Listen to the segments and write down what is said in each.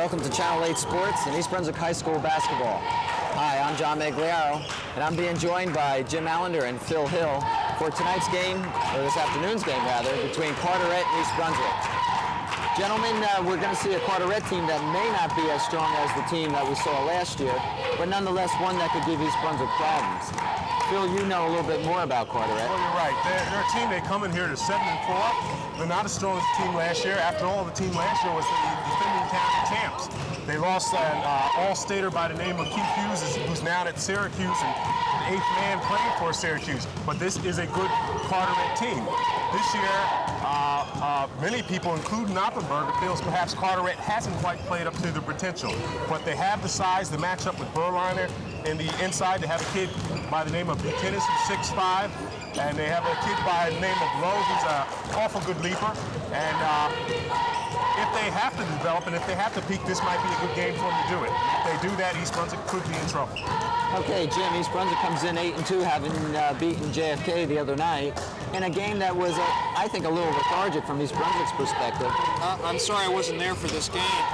welcome to Channel 8 Sports and East Brunswick High School basketball. Hi, I'm John Meggiolaro, and I'm being joined by Jim Allinder and Phil Hill for tonight's game, or this afternoon's game rather, between Carteret and East Brunswick. Gentlemen, we're going to see a Carteret team that may not be as strong as the team that we saw last year, but nonetheless one that could give East Brunswick problems. Phil, you know a little bit more about Carteret. Well, you're right. They're a team, they come in here to 7-4. They're not as strong as the team last year. After all, the team last year was the defending county champs. They lost an all-stater by the name of Keith Hughes, who's now at Syracuse and the 8th man playing for Syracuse. But this is a good Carteret team. This year, many people, including Oppenberger, feels perhaps Carteret hasn't quite played up to their potential. But they have the size to match up with Berliner. In the inside, they have a kid by the name of Buchanan, who's 6'5", and they have a kid by the name of Lowe, who's an awful good leaper. And if they have to develop and if they have to peak, this might be a good game for them to do it. If they do that, East Brunswick could be in trouble. Okay, Jim, East Brunswick comes in 8-2, having beaten JFK the other night in a game that was, I think, a little lethargic from East Brunswick's perspective. I'm sorry I wasn't there for this game.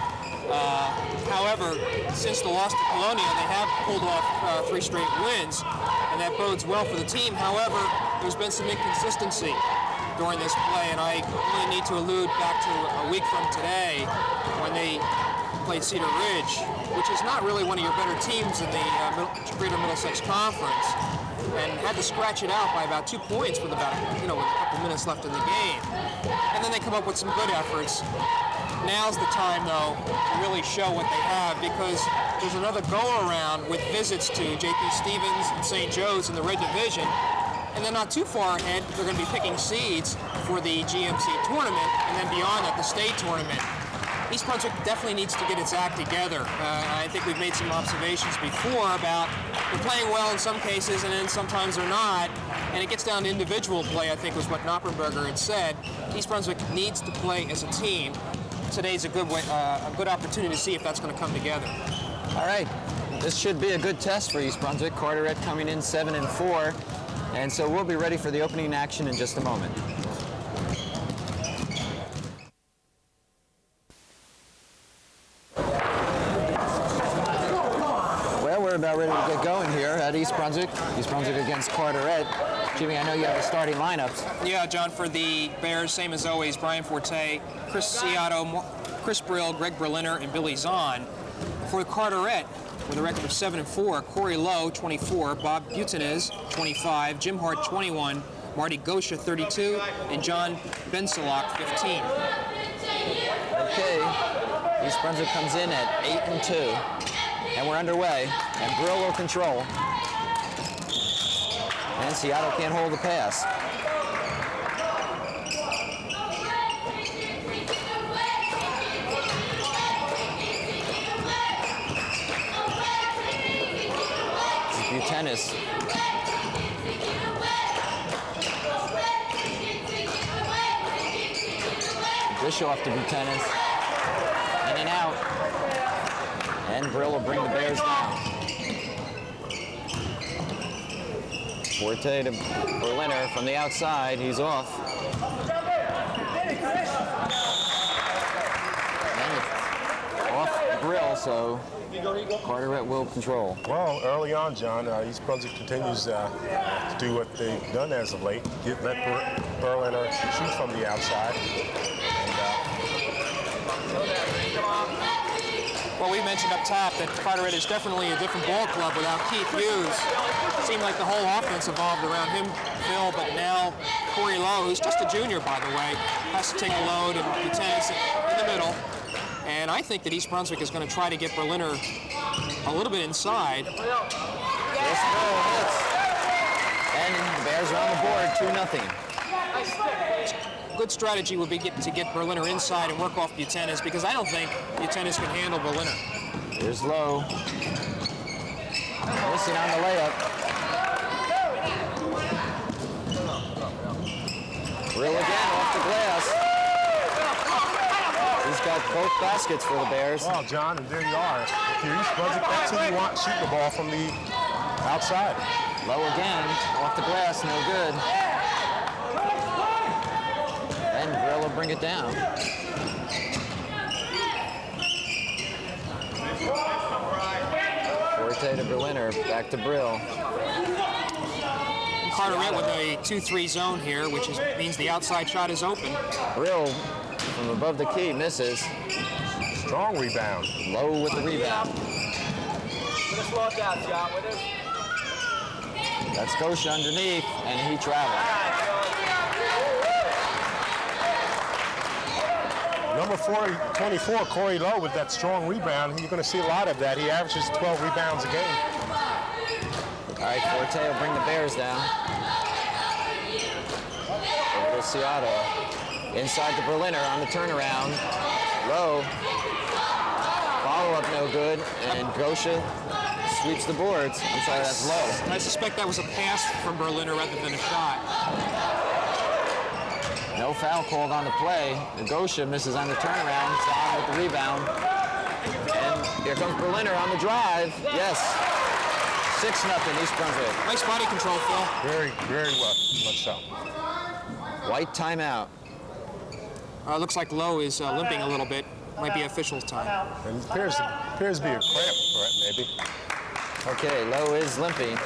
However, since the loss to Colonia, they have pulled off 3 straight wins, and that bodes well for the team. However, there's been some inconsistency during this play, and I really need to allude back to a week from today when they played Cedar Ridge, which is not really one of your better teams in the Greater Middlesex Conference, and had to scratch it out by about 2 points with about with a couple minutes left in the game. And then they come up with some good efforts. Now's the time, though, to really show what they have, because there's another go-around with visits to J.P. Stevens and St. Joe's in the Red Division, and then not too far ahead, they're going to be picking seeds for the GMC tournament, and then beyond that, the state tournament. East Brunswick definitely needs to get its act together. I think we've made some observations before about they're playing well in some cases, and then sometimes they're not, and it gets down to individual play, I think was what Knoppenberger had said. East Brunswick needs to play as a team. Today's a good opportunity to see if that's going to come together. All right, this should be a good test for East Brunswick. Carteret coming in 7-4, and so we'll be ready for the opening action in just a moment. Well, we're about ready to get going here at East Brunswick. East Brunswick against Carteret. Jimmy, I know you have the starting lineups. Yeah, John, for the Bears, same as always, Brian Forte, Chris Ciato, Chris Brill, Greg Berliner, and Billy Zahn. For Carteret, with a record of 7-4, Corey Lowe, 24, Bob Butanez, 25, Jim Hart, 21, Marty Gosha, 32, and John Bensalak, 15. Okay, East Brunswick comes in at 8-2, and we're underway, and Brill will control. And Seattle can't hold the pass. Buchanan. Bischoff to Buchanan. In and out. And Brill will bring the Bears down. Forte to Berliner from the outside. He's off. And off Brill, so Carteret will control. Well, early on, John, East Brunswick continues to do what they've done as of late. Let Berliner shoot from the outside. Well, we mentioned up top that Carteret is definitely a different ball club without Keith Hughes. It seemed like the whole offense evolved around him, Phil, but now Corey Lowe, who's just a junior, by the way, has to take a load, and Butanez in the middle. And I think that East Brunswick is going to try to get Berliner a little bit inside. Yes, and the Bears are on the board, 2-0. Good strategy would be to get Berliner inside and work off Buchanan, because I don't think Buchanan can handle Berliner. Here's Lowe. Missing on the layup. Brill again off the glass. He's got both baskets for the Bears. Well, John, and there you are. If you're East Brunswick, that's who you want shooting the ball from the outside. Lowe again, off the glass, no good. And Brill will bring it down. Forte to Berliner, back to Brill. Carteret with a 2-3 zone here, which means the outside shot is open. Brill from above the key misses. Strong rebound. Lowe with the rebound. That's Gosha underneath, and he travels. Number 24, Corey Lowe, with that strong rebound. You're going to see a lot of that. He averages 12 rebounds a game. All right, Forte will bring the Bears down. Over to Seattle. Inside to Berliner on the turnaround. Lowe. Follow-up no good, and Gosha sweeps the boards. I'm sorry, that's Lowe. I suspect that was a pass from Berliner rather than a shot. No foul called on the play. Gosha misses on the turnaround. Zahn with the rebound. And here comes Berliner on the drive. Yes. 6-0 East Brunswick. Nice body control, Phil. Very, very well. Much so. White timeout. Looks like Lowe is limping a little bit. Might be official's time. And it appears to be a cramp, maybe. Okay, Lowe is limping.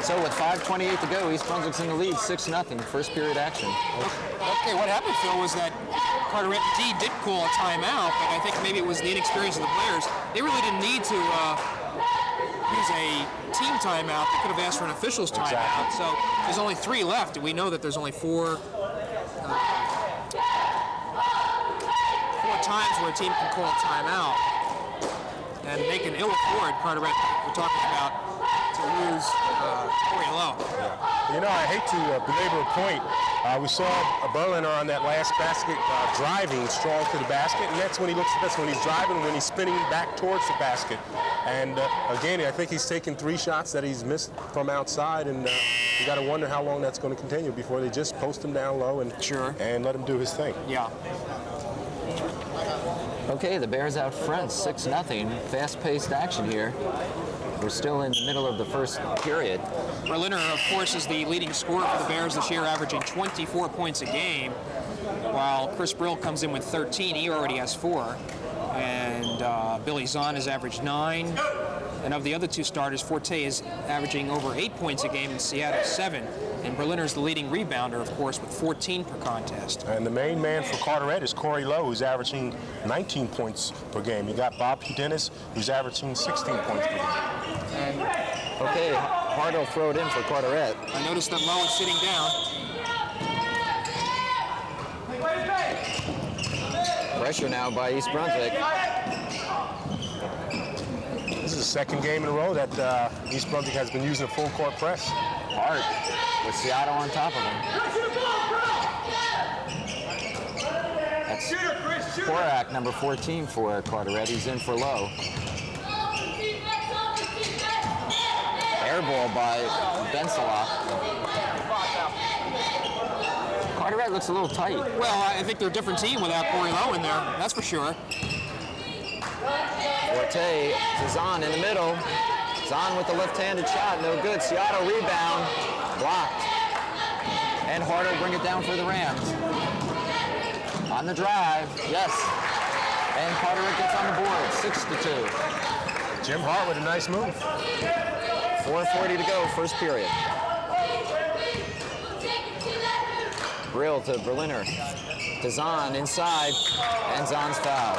So with 5:28 to go, East Brunswick's in the lead, 6-0, first period action. Okay, what happened, Phil, was that Carteret indeed did call a timeout, but I think maybe it was the inexperience of the players. They really didn't need to use a team timeout. They could have asked for an official's timeout. Exactly. So there's only 3 left. We know that there's only 4 times where a team can call a timeout. And they can ill afford, Carteret, we're talking about, to lose Corey Lowe. Yeah. You know, I hate to belabor a point. We saw Berliner on that last basket driving strong to the basket, and that's when he looks the best, when he's driving, when he's spinning back towards the basket. And again, I think he's taken 3 shots that he's missed from outside, and you got to wonder how long that's going to continue before they just post him down low and let him do his thing. Yeah. Okay, the Bears out front, 6-0. Fast-paced action here. We're still in the middle of the first period. Berliner, of course, is the leading scorer for the Bears this year, averaging 24 points a game, while Chris Brill comes in with 13. He already has 4. And Billy Zahn has averaged 9. And of the other 2 starters, Forte is averaging over 8 points a game, and Seattle 7. And Berliner is the leading rebounder, of course, with 14 per contest. And the main man for Carteret is Corey Lowe, who's averaging 19 points per game. You got Bob Dennis, who's averaging 16 points per game. Okay, Hart will throw it in for Carteret. I noticed that Lowe is sitting down. Pressure now by East Brunswick. This is the second game in a row that East Brunswick has been using a full court press. Hart with Seattle on top of him. That's Korak, number 14 for Carteret. He's in for Lowe. Air ball by Bensalop. Carteret looks a little tight. Well, I think they're a different team without Corey Lowe in there, that's for sure. Forte to Zahn in the middle. Zahn with the left-handed shot, no good. Seattle rebound, blocked. And Hart will bring it down for the Rams. On the drive, yes. And Carteret gets on the board, 6-2. Jim Hart with a nice move. 4:40 to go, first period. Brill to Berliner. To Zahn inside, and Zahn's foul.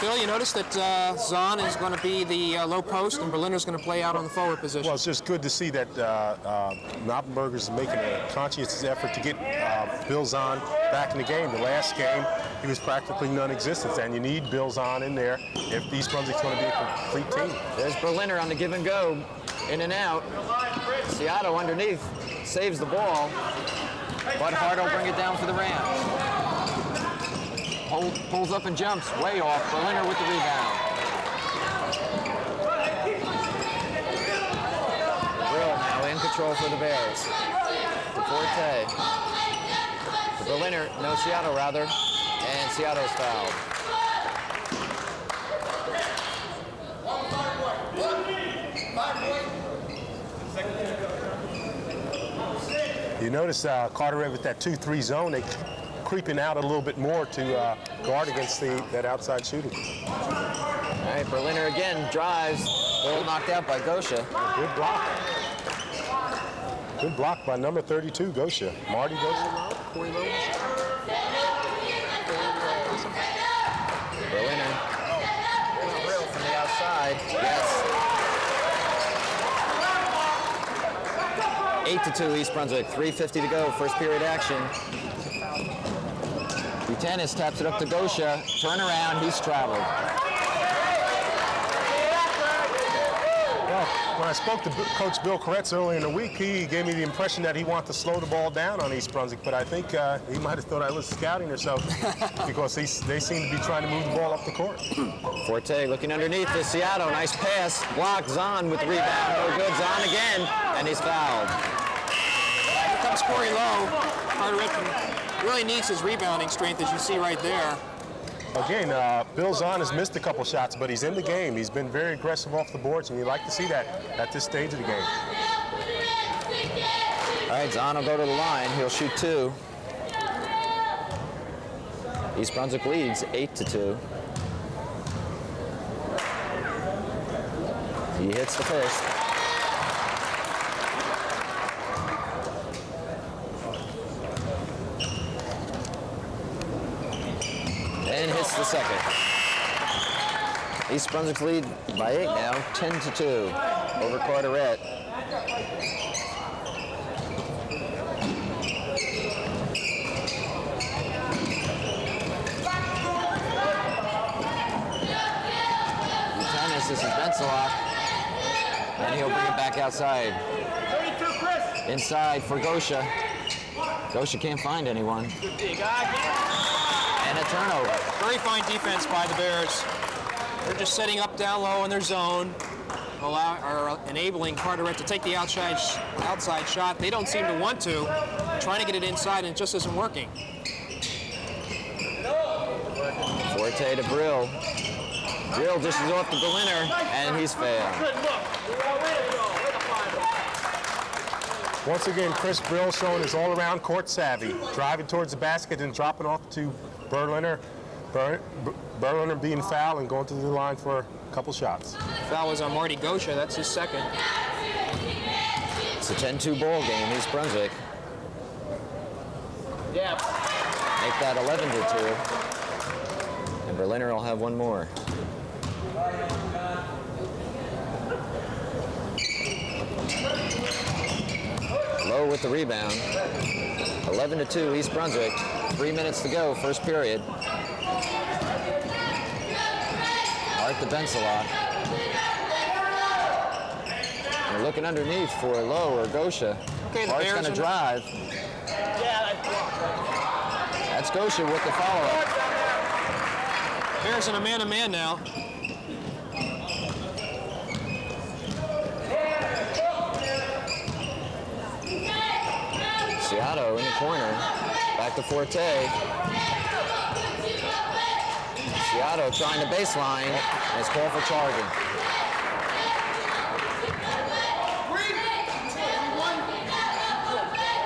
Phil, you notice that Zahn is going to be the low post, and Berliner's going to play out on the forward position. Well, it's just good to see that Knoppenberger's making a conscientious effort to get Bill Zahn back in the game. The last game, he was practically non-existent, and you need Bill Zahn in there if East Brunswick's going to be a complete team. There's Berliner on the give and go, in and out. Seattle underneath saves the ball, but Hart will bring it down for the Rams. Pulls up and jumps, way off. Berliner with the rebound. Brill now in control for the Bears. To Forte. To Berliner, no, Seattle rather. And Seattle's fouled. You notice Carteret with that 2-3 zone, they creeping out a little bit more to guard against that outside shooting. All right, Berliner again drives. A little knocked out by Gosha. Good block. Good block by number 32, Gosha. Marty Gosha. Berliner. Brill from the outside. Yes. 8-2 East Brunswick. 3:50 to go. First period action. Buchanan taps it up to Gosha. Turn around. He's traveled. Well, when I spoke to Coach Bill Carteret earlier in the week, he gave me the impression that he wanted to slow the ball down on East Brunswick, but I think he might have thought I was scouting or so because they seem to be trying to move the ball up the court. Forte looking underneath to Seattle. Nice pass. Blocked. Zahn with the rebound. No good. Zahn again. And he's fouled. Here comes Corey Lowe. Carteret really needs his rebounding strength, as you see right there. Again, Bill Zahn has missed a couple shots, but he's in the game. He's been very aggressive off the boards, and you like to see that at this stage of the game. All right, Zahn will go to the line. He'll shoot 2. East Brunswick leads 8-2. He hits the first. And hits the second. East Brunswick's lead by 8 now, 10-2 over Carteret. This is Benzelock, and he'll bring it back outside. Inside for Gosha. Gosha can't find anyone. And a turnover. Very fine defense by the Bears. They're just setting up down low in their zone, enabling Carteret to take the outside shot. They don't seem to want to. Trying to get it inside, and it just isn't working. Forte to Brill. Brill dishes off to Berliner, and he's failed. Once again, Chris Brill showing his all-around court savvy, driving towards the basket and dropping off to Berliner. Berliner being fouled and going to the line for a couple shots. Foul was on Marty Gosha. That's his second. It's a 10-2 ball game, East Brunswick. Yeah. Make that 11-2. And Berliner will have one more. Lowe with the rebound. 11-2 East Brunswick. 3 minutes to go, first period. Art to Benzelock. They're looking underneath for Lowe or Gosha. Okay, the Art's Bears going to drive. That's Gosha with the follow-up. Bears in a man-to-man now. Seattle in the corner. Back to Forte. Seattle trying to baseline. And it's called for charging.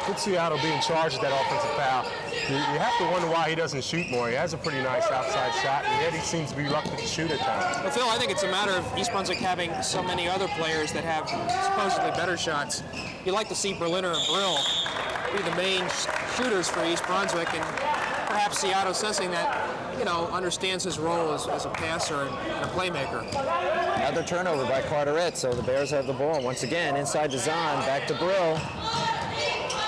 Good Seattle being charged at that offensive foul. You have to wonder why he doesn't shoot more. He has a pretty nice outside shot, and yet he seems to be reluctant to shoot at times. Well, Phil, I think it's a matter of East Brunswick having so many other players that have supposedly better shots. You'd like to see Berliner and Brill be the main shooters for East Brunswick, and perhaps Seattle sensing that, understands his role as a passer and a playmaker. Another turnover by Carteret, so the Bears have the ball. Once again, inside to Zahn, back to Brill.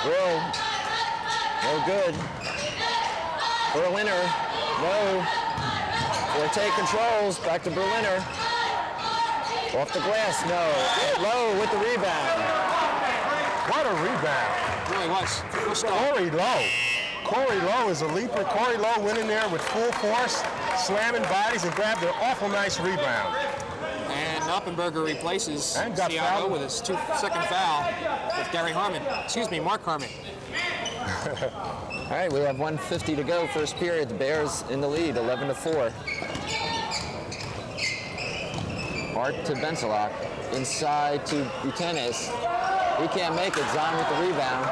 Brill, no good. Berliner, no. Forte controls, back to Berliner. Off the glass, no. Lowe with the rebound. What a rebound. It really was. Corey Lowe is a leaper. Corey Lowe went in there with full force, slamming bodies, and grabbed an awful nice rebound. And Knoppenberger replaces And got Seattle fouled. with his second foul with Mark Harmon. All right, we have 1:50 to go, first period. The Bears in the lead, 11-4. Art to Benzelock, inside to Buchanan. He can't make it. Zahn with the rebound.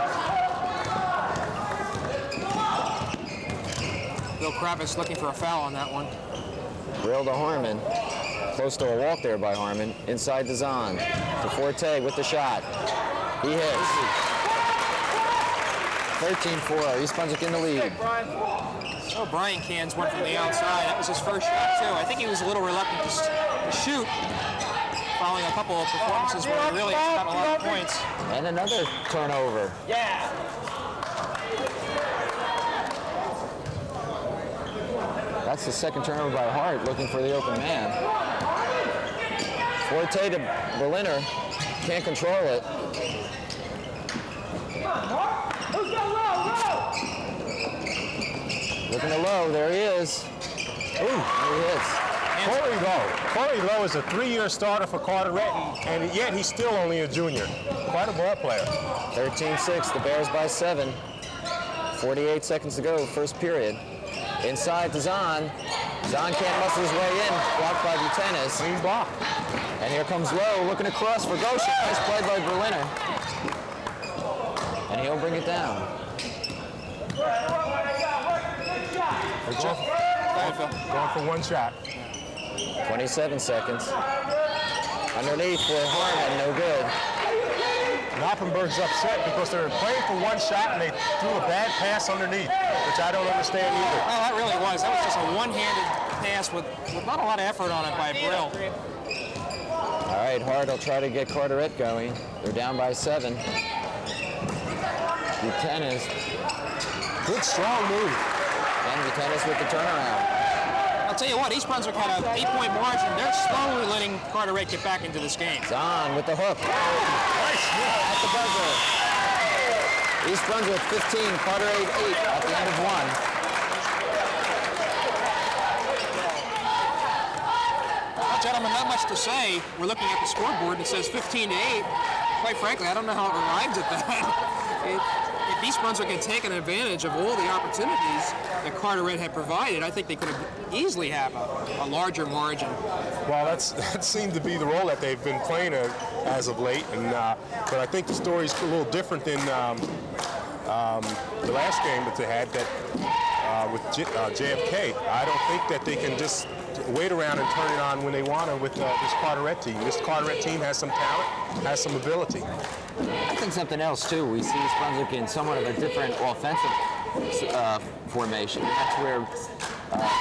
Bill Kravis looking for a foul on that one. Brill to Harmon. Close to a walk there by Harmon. Inside to Zahn. To Forte with the shot. He hits. 13-4. East Brunswick in the lead. Oh, Brian cans one from the outside. That was his first shot, too. I think he was a little reluctant to shoot, following a couple of performances where he really got a lot of points. And another turnover. Yeah. That's the second turnover by Hart, looking for the open man. Forte to Berliner. Can't control it. Looking to Lowe. There he is. Ooh, there he hits. Corey Lowe is a 3-year starter for Carteret, and yet he's still only a junior. Quite a ball player. 13-6. The Bears by 7. 48 seconds to go, first period. Inside to Zahn. Zahn can't muscle his way in. Blocked by Butenis. Clean block. And here comes Lowe looking across for Goshen. Nice play by Berliner. And he'll bring it down. Going for one shot. 27 seconds. Underneath for Harmon, no good. Knoppenberg's upset because they were playing for one shot and they threw a bad pass underneath, which I don't understand either. Oh, that really was. That was just a one-handed pass with not a lot of effort on it by Brill. All right, Hart will try to get Carteret going. They're down by 7. Butenis. Good, strong move. And Butenis with the turnaround. I'll tell you what, East Brunswick had an 8-point margin. They're slowly letting Carteret get back into this game. Zahn with the hook. Nice at the buzzer. East Brunswick 15, Carteret 8 at the end of 1. Well, gentlemen, not much to say. We're looking at the scoreboard and it says 15-8. Quite frankly, I don't know how it arrived at that. If East Brunswick had taken advantage of all the opportunities that Carteret had provided, I think they could have easily have a larger margin. Well, that seemed to be the role that they've been playing as of late, and but I think the story's a little different than the last game that they had with JFK. I don't think that they can just wait around and turn it on when they want to with this Carteret team. This Carteret team has some talent, has some ability. I think something else, too. We see East Brunswick in somewhat of a different offensive formation. That's where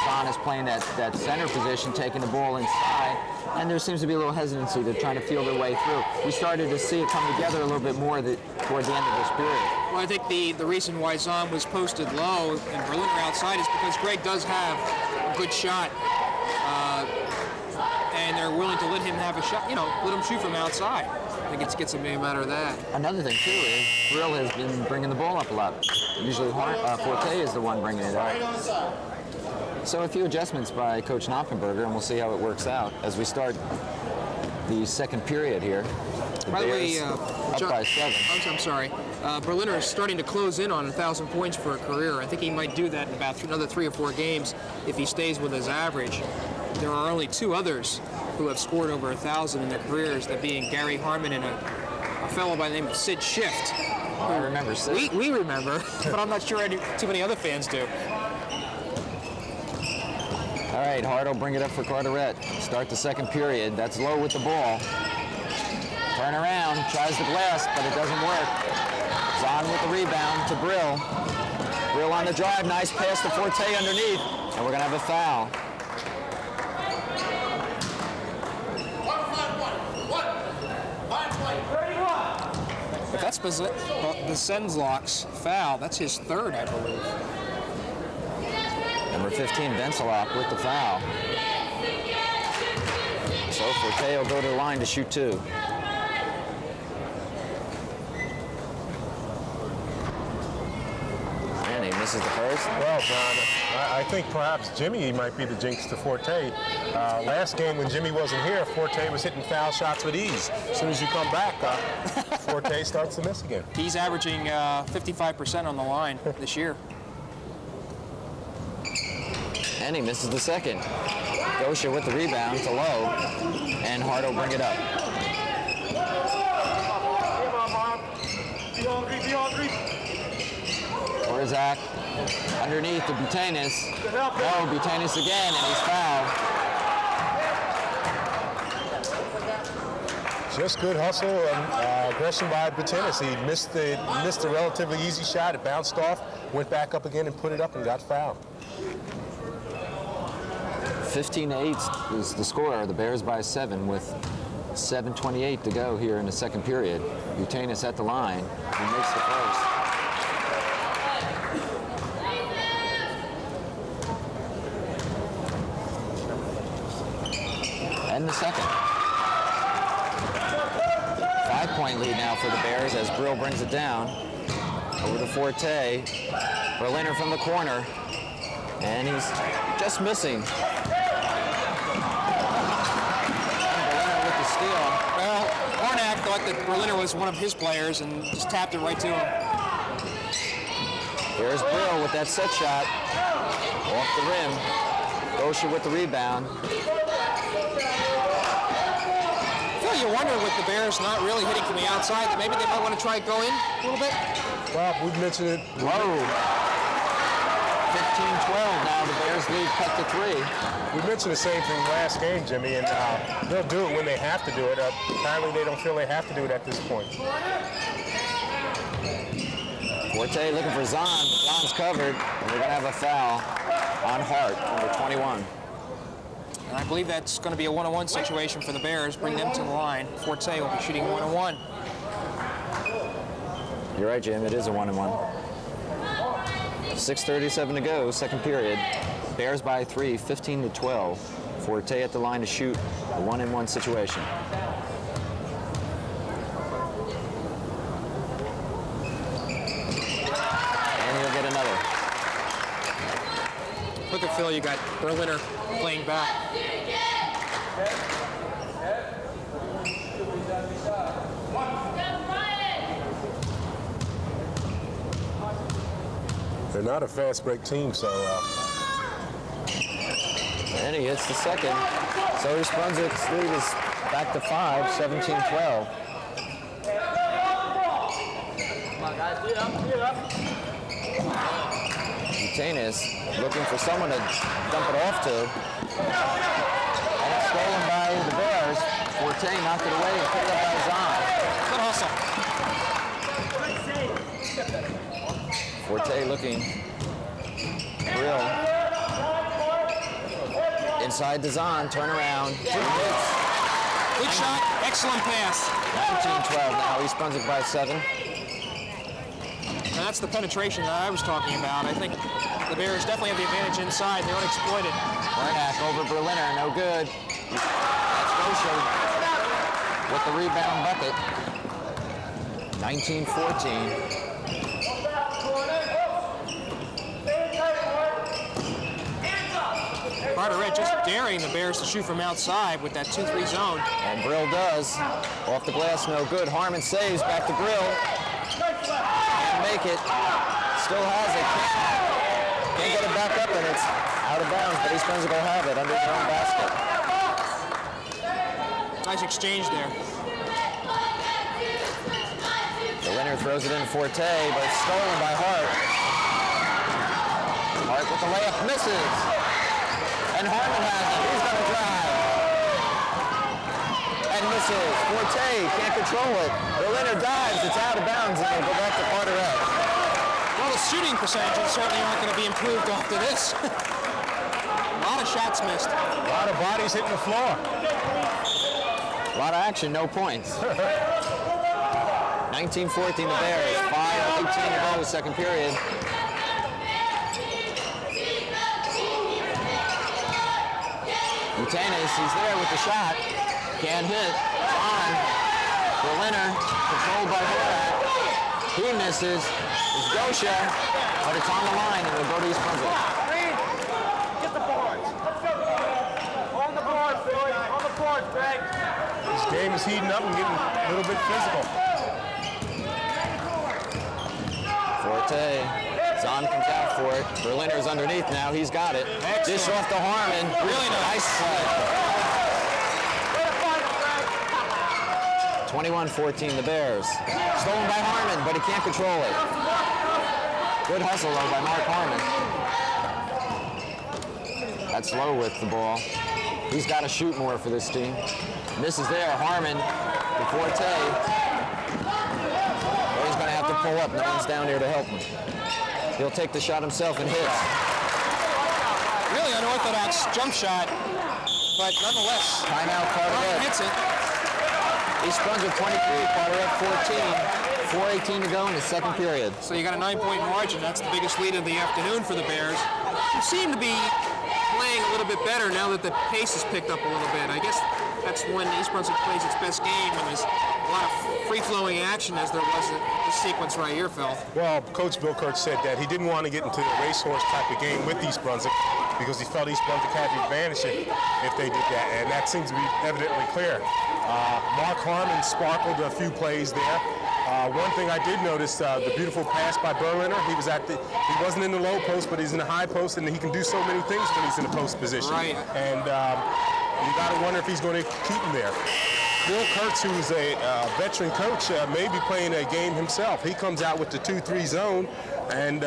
Zahn is playing that center position, taking the ball inside, and there seems to be a little hesitancy. They're trying to feel their way through. We started to see it come together a little bit more toward the end of this period. Well, I think the reason why Zahn was posted low and Berliner outside is because Greg does have a good shot, and they're willing to let him have a shot, let him shoot from outside. I think it's a matter of that. Another thing, too, is Brill has been bringing the ball up a lot. Usually Forte is the one bringing it up. So a few adjustments by Coach Knopfenberger, and we'll see how it works out as we start the second period here. By the way, up John, by 7. I'm sorry. Berliner is starting to close in on 1,000 points for a career. I think he might do that in about another 3 or 4 games if he stays with his average. There are only 2 others who have scored over 1,000 in their careers, that being Gary Harmon and a fellow by the name of Sid Shift. I remember Sid. We remember, but I'm not sure too many other fans do. All right, Hart will bring it up for Carteret. Start the second period. That's Lowe with the ball. Turn around, tries the glass, but it doesn't work. Zahn with the rebound to Brill. Brill on the drive, nice pass to Forte underneath, and we're gonna have a foul. If that's Besenzlock's foul, that's his 3rd, I believe. Number 15, Benzelock with the foul. So Forte will go to the line to shoot 2. And he misses the first. Well, John, I think perhaps Jimmy might be the jinx to Forte. Last game when Jimmy wasn't here, Forte was hitting foul shots with ease. As soon as you come back, Forte starts to miss again. He's averaging 55% on the line this year. And he misses the second. Gosha with the rebound to Lowe, and Hart will bring it up. Orzak underneath to Butenis. Oh, Butenis again, and he's fouled. Just good hustle and aggression by Batinis. He missed a relatively easy shot. It bounced off, went back up again and put it up and got fouled. 15-8 is the score. The Bears by 7 with 7:28 to go here in the second period. Batinis at the line. He makes the first. And the second. 5-point lead now for the Bears as Brill brings it down. Over to Forte. Berliner from the corner. And he's just missing. Berliner with the steal. Well, Hornak thought that Berliner was one of his players and just tapped it right to him. Here's Brill with that set shot. Off the rim. Gosha with the rebound. You wonder with the Bears not really hitting from the outside that maybe they might want to try to go in a little bit. Well, we've mentioned it. Low. 15-12 now. The Bears lead cut to 3. We mentioned the same thing last game, Jimmy, and they'll do it when they have to do it. Apparently, they don't feel they have to do it at this point. Forte looking for Zahn, but Zahn's covered. And they're going to have a foul on Hart, number 21. And I believe that's going to be a one-on-one situation for the Bears. Bring them to the line. Forte will be shooting one-on-one. You're right, Jim. It is a one-on-one. 6:37 to go, second period. Bears by 3, 15-12. Forte at the line to shoot a one-on-one situation. And he'll get another. Look at Phil. You got Berliner playing back. They're not a fast break team, so. And he hits the second. So East Brunswick's lead is back to 5, 17-12. Come on, guys, get up. Butanis looking for someone to dump it off to. And it's stolen by the Bears. Forte knocked it away and picked up by Zahn. Good hustle. Forte looking real. Inside the Zahn, turn around. 2 hits. Good shot. Excellent pass. 19-12 now. East Brunswick by 7. And that's the penetration that I was talking about. I think the Bears definitely have the advantage inside. They don't exploit it. Hornak over Berliner, no good. That's Gosha with the rebound bucket. 19-14. Carteret just daring the Bears to shoot from outside with that 2-3 zone. And Brill does. Off the glass, no good. Harmon saves, back to Brill. Can't make it. Still has it. Can't get it back up, and it's out of bounds, but East Brunswick will have it under their own basket. Nice exchange there. Berliner throws it in Forte, but it's stolen by Hart. Hart with the layup, misses. And Harmon has it. He's going to drive. And misses. Forte can't control it. Berliner dives. It's out of bounds, and they'll go back to Carteret. Well, the shooting percentages certainly aren't going to be improved after this. A lot of shots missed. A lot of bodies hitting the floor. A lot of action, no points. 19-14 the Bears. 5:18 to go, the second period. Butanis, he's there with the shot. Can't hit. On. Berliner, controlled by Horvat. He misses. It's Gosha, but it's on the line, and it'll go to East Brunswick. Get the boards. Let's go. On the board, Billy. On the board, Greg. This game is heating up and getting a little bit physical. Forte. Zahn comes out for it. Berliner's underneath now. He's got it. Excellent. Dish off to Harmon. Really nice. 21-14 the Bears. Stolen by Harmon, but he can't control it. Good hustle though by Mark Harmon. That's Low with the ball. He's got to shoot more for this team. Misses there. Harmon to Forte. Well, he's going to have to pull up. No one's down here to help him. He'll take the shot himself and hits. Really unorthodox jump shot, but nonetheless. Timeout, Carteret. Hits it. East Brunswick 23, Carteret 14. 4:18 to go in the second period. So you got a 9-point margin. That's the biggest lead of the afternoon for the Bears. Who seem to be playing a little bit better now that the pace has picked up a little bit. I guess that's when East Brunswick plays its best game, when there's a lot of free-flowing action, as there was in this sequence right here, Phil. Well, Coach Bill Kurtz said that he didn't want to get into a racehorse type of game with East Brunswick because he felt East Brunswick had the advantage if they did that, and that seems to be evidently clear. Mark Harmon sparkled a few plays there. One thing I did notice, the beautiful pass by Berliner. He wasn't in the low post, but he's in the high post, and he can do so many things when he's in the post position. Right. And you got to wonder if he's going to keep him there. Bill Kurtz, who's a veteran coach, may be playing a game himself. He comes out with the 2-3 zone, and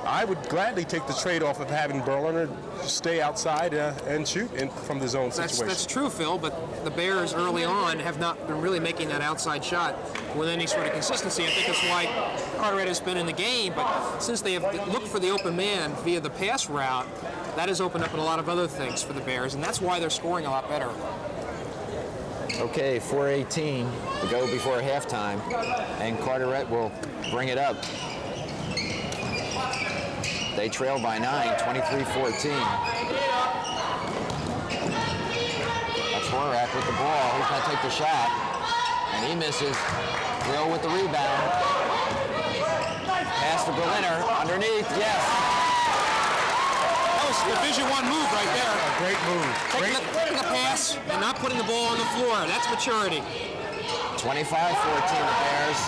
I would gladly take the trade-off of having Berliner stay outside and shoot from the zone situation. That's true, Phil, but the Bears early on have not been really making that outside shot with any sort of consistency. I think that's why Carteret has been in the game, but since they have looked for the open man via the pass route, that has opened up a lot of other things for the Bears, and that's why they're scoring a lot better. Okay, 4:18 to go before halftime, and Carteret will bring it up. They trail by 9, 23-14. That's Horak with the ball. He's going to take the shot, and he misses. Will with the rebound. Pass to Berliner, underneath, yes. That was a Division I move right there. A great move. Taking the pass and not putting the ball on the floor. That's maturity. 25-14 the Bears.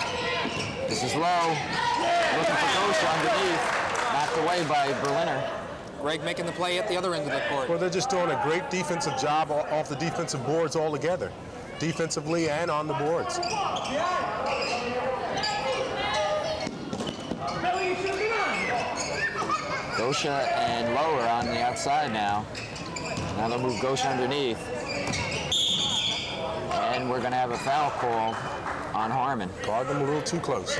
This is low. Looking for Gosha underneath. Knocked away by Berliner. Greg making the play at the other end of the court. Well, they're just doing a great defensive job off the defensive boards altogether, defensively and on the boards. Gosha and Lower on the outside now. Now they'll move Gosha underneath. And we're going to have a foul call on Harmon. Guard them a little too close.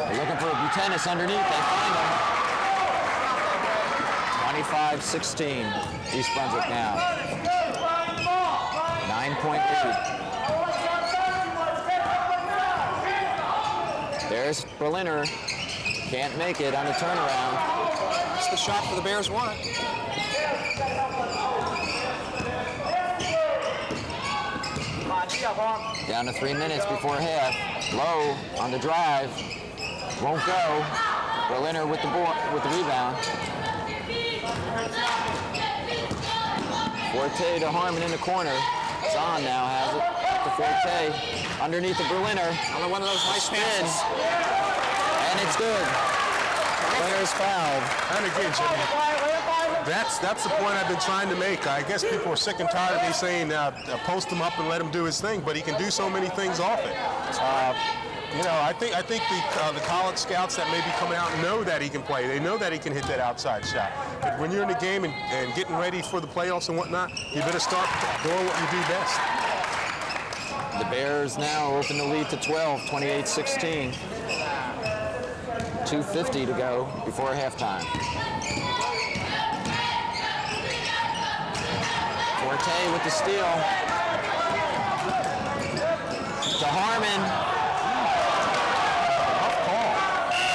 They're looking for Butenis underneath. They find him. 25-16. East Brunswick now. 9-point lead. There's Berliner. Can't make it on the turnaround. That's the shot for the Bears want. Down to 3 minutes before half. Low on the drive. Won't go. Berliner with the rebound. Forte to Harmon in the corner. Zahn now has it. To Forte. Underneath the Berliner. Another one of those nice passes. And it's good. Berliner's fouled. And again, Jimmy, that's the point I've been trying to make. I guess people are sick and tired of me saying post him up and let him do his thing, but he can do so many things off it. You know, I think the college scouts that may be coming out know that he can play. They know that he can hit that outside shot. But when you're in the game and getting ready for the playoffs and whatnot, you better start doing what you do best. The Bears now open the lead to 12, 28-16. 2:50 to go before halftime. Forte with the steal. To Harmon.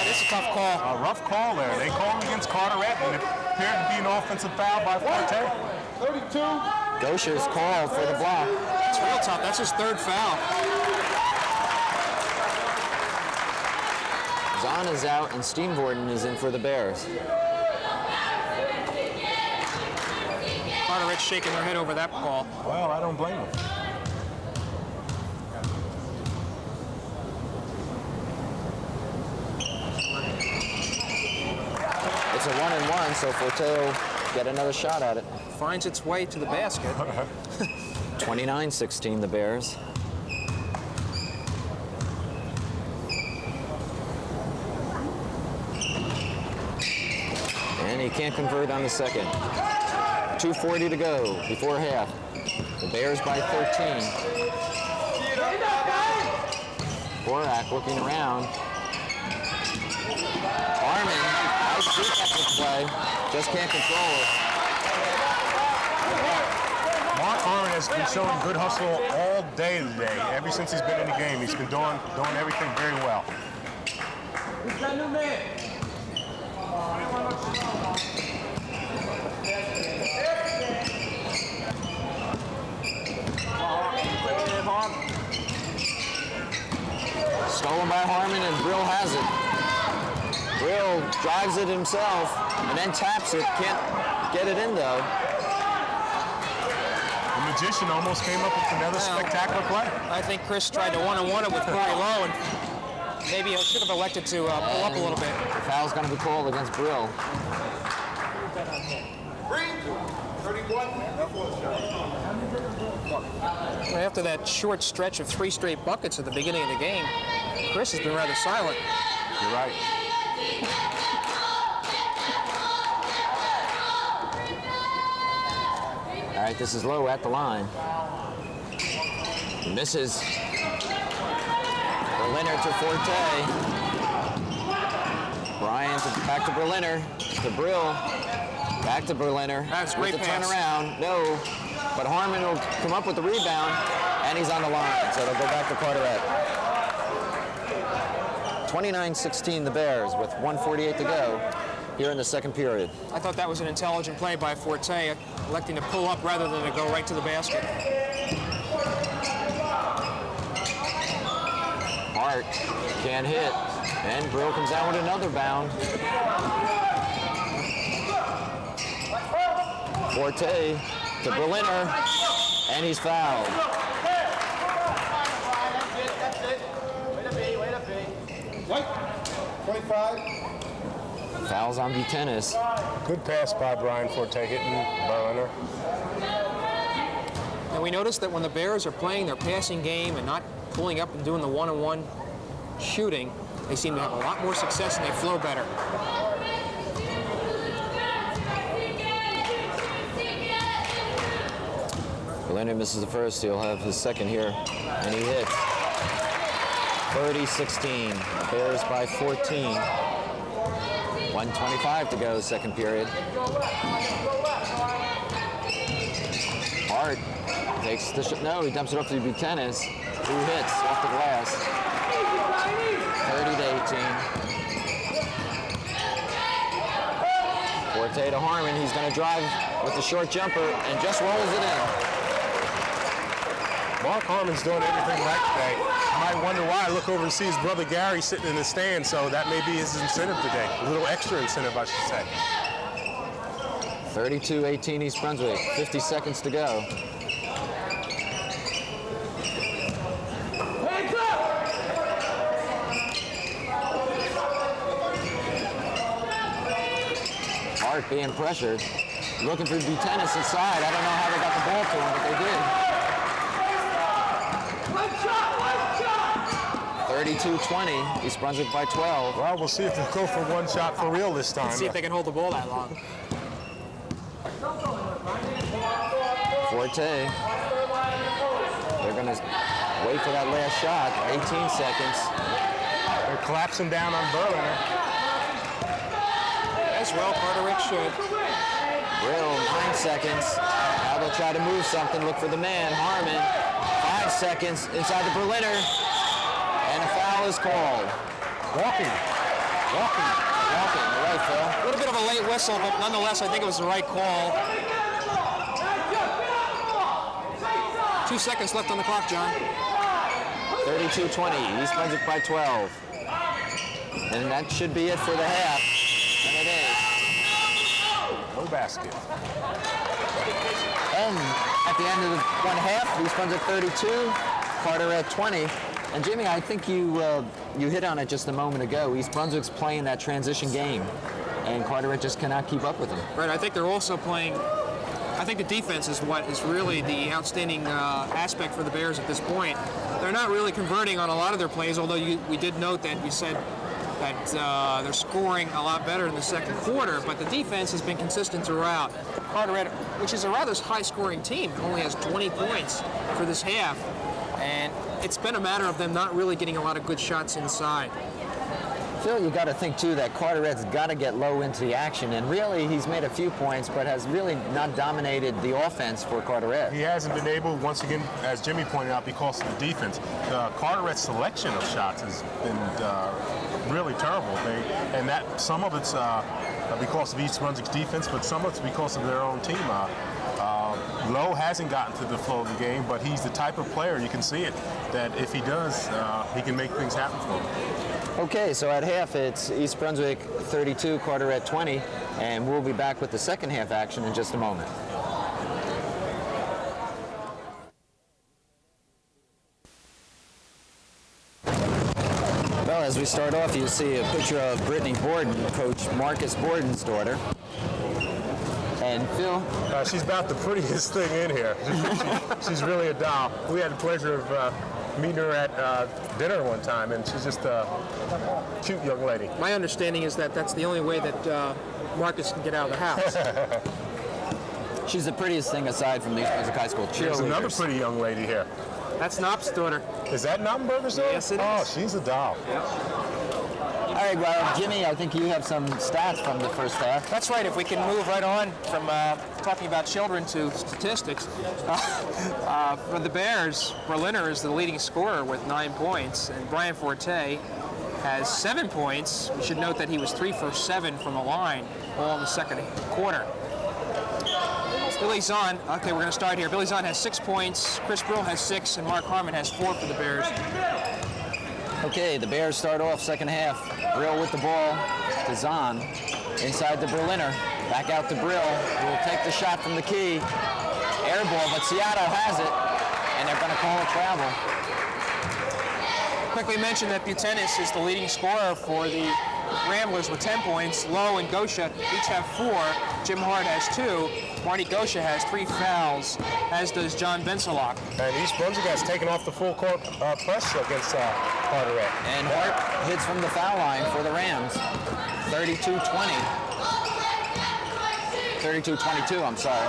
It's a tough call. A rough call there. They called against Carteret, and it appeared to be an offensive foul by Forte. 32. Gosha's called for the block. It's real tough. That's his third foul. Zahn is out, and Steenvoorden is in for the Bears. Carteret's shaking their head over that call. Well, I don't blame him. It's a 1-and-1, so Forte will get another shot at it. Finds its way to the basket. 29-16, the Bears. he can't convert on the second. 2:40 to go before half. The Bears by 13. Borak looking around. Harmon, nice defensive play, just can't control it. Mark Harmon has been showing good hustle all day today. Ever since he's been in the game, he's been doing everything very well. Stolen by Harmon, and Brill has it. Brill drives it himself and then taps it. Can't get it in though. The Magician almost came up with another spectacular play. I think Chris tried to one-on-one it with Corey Lowe, and maybe he should have elected to pull up a little bit. The foul's going to be called against Brill. After that short stretch of 3 straight buckets at the beginning of the game, Chris has been rather silent. You're right. All right, this is Lowe at the line. Misses. Berliner to Forte. Bryant back to Berliner. To Brill. Back to Berliner. That's a great with the pass. turnaround. No, but Harmon will come up with the rebound, and he's on the line, so it'll go back to Carteret. 29-16 the Bears with 1:48 to go here in the second period. I thought that was an intelligent play by Forte, electing to pull up rather than to go right to the basket. Hart can't hit, and Brill comes down with another bound. Forte to Berliner, and he's fouled. White, 25. Fouls on Butenis. Good pass by Brian Forte hitting Berliner. And we noticed that when the Bears are playing their passing game and not pulling up and doing the one-on-one shooting, they seem to have a lot more success and they flow better. Berliner misses the first, he'll have his second here, and he hits. 30-16, Bears by 14. 1:25 to go, second period. Hart takes the shot. No, he dumps it up to Butenis, who hits off the glass. 30-18. Forte to Harmon. He's going to drive with the short jumper and just rolls it in. Mark Harmon's doing everything right today. You might wonder why. I look over and see his brother Gary sitting in the stand, so that may be his incentive today. A little extra incentive, I should say. 32-18 East Brunswick. 50 seconds to go. Hart being pressured. Looking for Butenis inside. I don't know how they got the ball to him, but they did. 32-20, East Brunswick by 12. Well, we'll see if they'll go for one shot for real this time. Let's see if they can hold the ball that long. Forte. They're going to wait for that last shot. 18 seconds. They're collapsing down on Berliner. As well, Carteret should. Brill, 9 seconds. Now they'll try to move something. Look for the man, Harmon. 5 seconds inside the Berliner. And a foul is called. Walking. Walking. You're right, Phil. A little bit of a late whistle, but nonetheless, I think it was the right call. 2 seconds left on the clock, John. 32-20, East Brunswick by 12. And that should be it for the half. And it is. No basket. And at the end of the one half, East Brunswick 32, Carteret 20. And Jimmy, I think you hit on it just a moment ago. East Brunswick's playing that transition game, and Carteret just cannot keep up with them. Right, I think they're also playing, I think the defense is what is really the outstanding aspect for the Bears at this point. They're not really converting on a lot of their plays, although we did note that you said that they're scoring a lot better in the second quarter, but the defense has been consistent throughout. Carteret, which is a rather high-scoring team, only has 20 points for this half, and it's been a matter of them not really getting a lot of good shots inside. Phil, you got to think too that Carteret's got to get low into the action, and really he's made a few points, but has really not dominated the offense for Carteret. He hasn't been able, once again, as Jimmy pointed out, because of the defense. Carteret's selection of shots has been really terrible. And that some of it's because of East Brunswick's defense, but some of it's because of their own team. Lowe hasn't gotten to the flow of the game, but he's the type of player, you can see it, that if he does, he can make things happen for him. Okay, so at half it's East Brunswick 32, Carteret 20, and we'll be back with the second half action in just a moment. Well, as we start off, you see a picture of Brittany Borden, Coach Marcus Borden's daughter. And Phil? She's about the prettiest thing in here. She's really a doll. We had the pleasure of meeting her at dinner one time, and she's just a cute young lady. My understanding is that that's the only way that Marcus can get out of the house. She's the prettiest thing aside from the East Brunswick High School cheerleaders. There's another pretty young lady here. That's Knopf's daughter. Is that Knoppenberger's daughter? Yes, it is. Oh, she's a doll. Yep. All right, well, Jimmy, I think you have some stats from the first half. That's right. If we can move right on from talking about children to statistics. For the Bears, Berliner is the leading scorer with 9 points, and Brian Forte has 7 points. We should note that he was 3 for 7 from the line, all in the second quarter. Billy Zahn, okay, we're going to start here. Billy Zahn has 6 points, Chris Brill has 6, and Mark Harmon has 4 for the Bears. Okay, the Bears start off second half. Brill with the ball to Zahn. Inside to Berliner. Back out to Brill, who will take the shot from the key. Air ball, but Seattle has it, and they're going to call it travel. Quickly mention that Butenis is the leading scorer for the Ramblers with 10 points. Lowe and Gosha each have 4. Jim Hart has 2. Marty Gosha has 3 fouls, as does John Benselock. And East Brunswick has taken off the full court press against Carteret. And Hart hits from the foul line for the Rams. 32-20. 32-22, I'm sorry.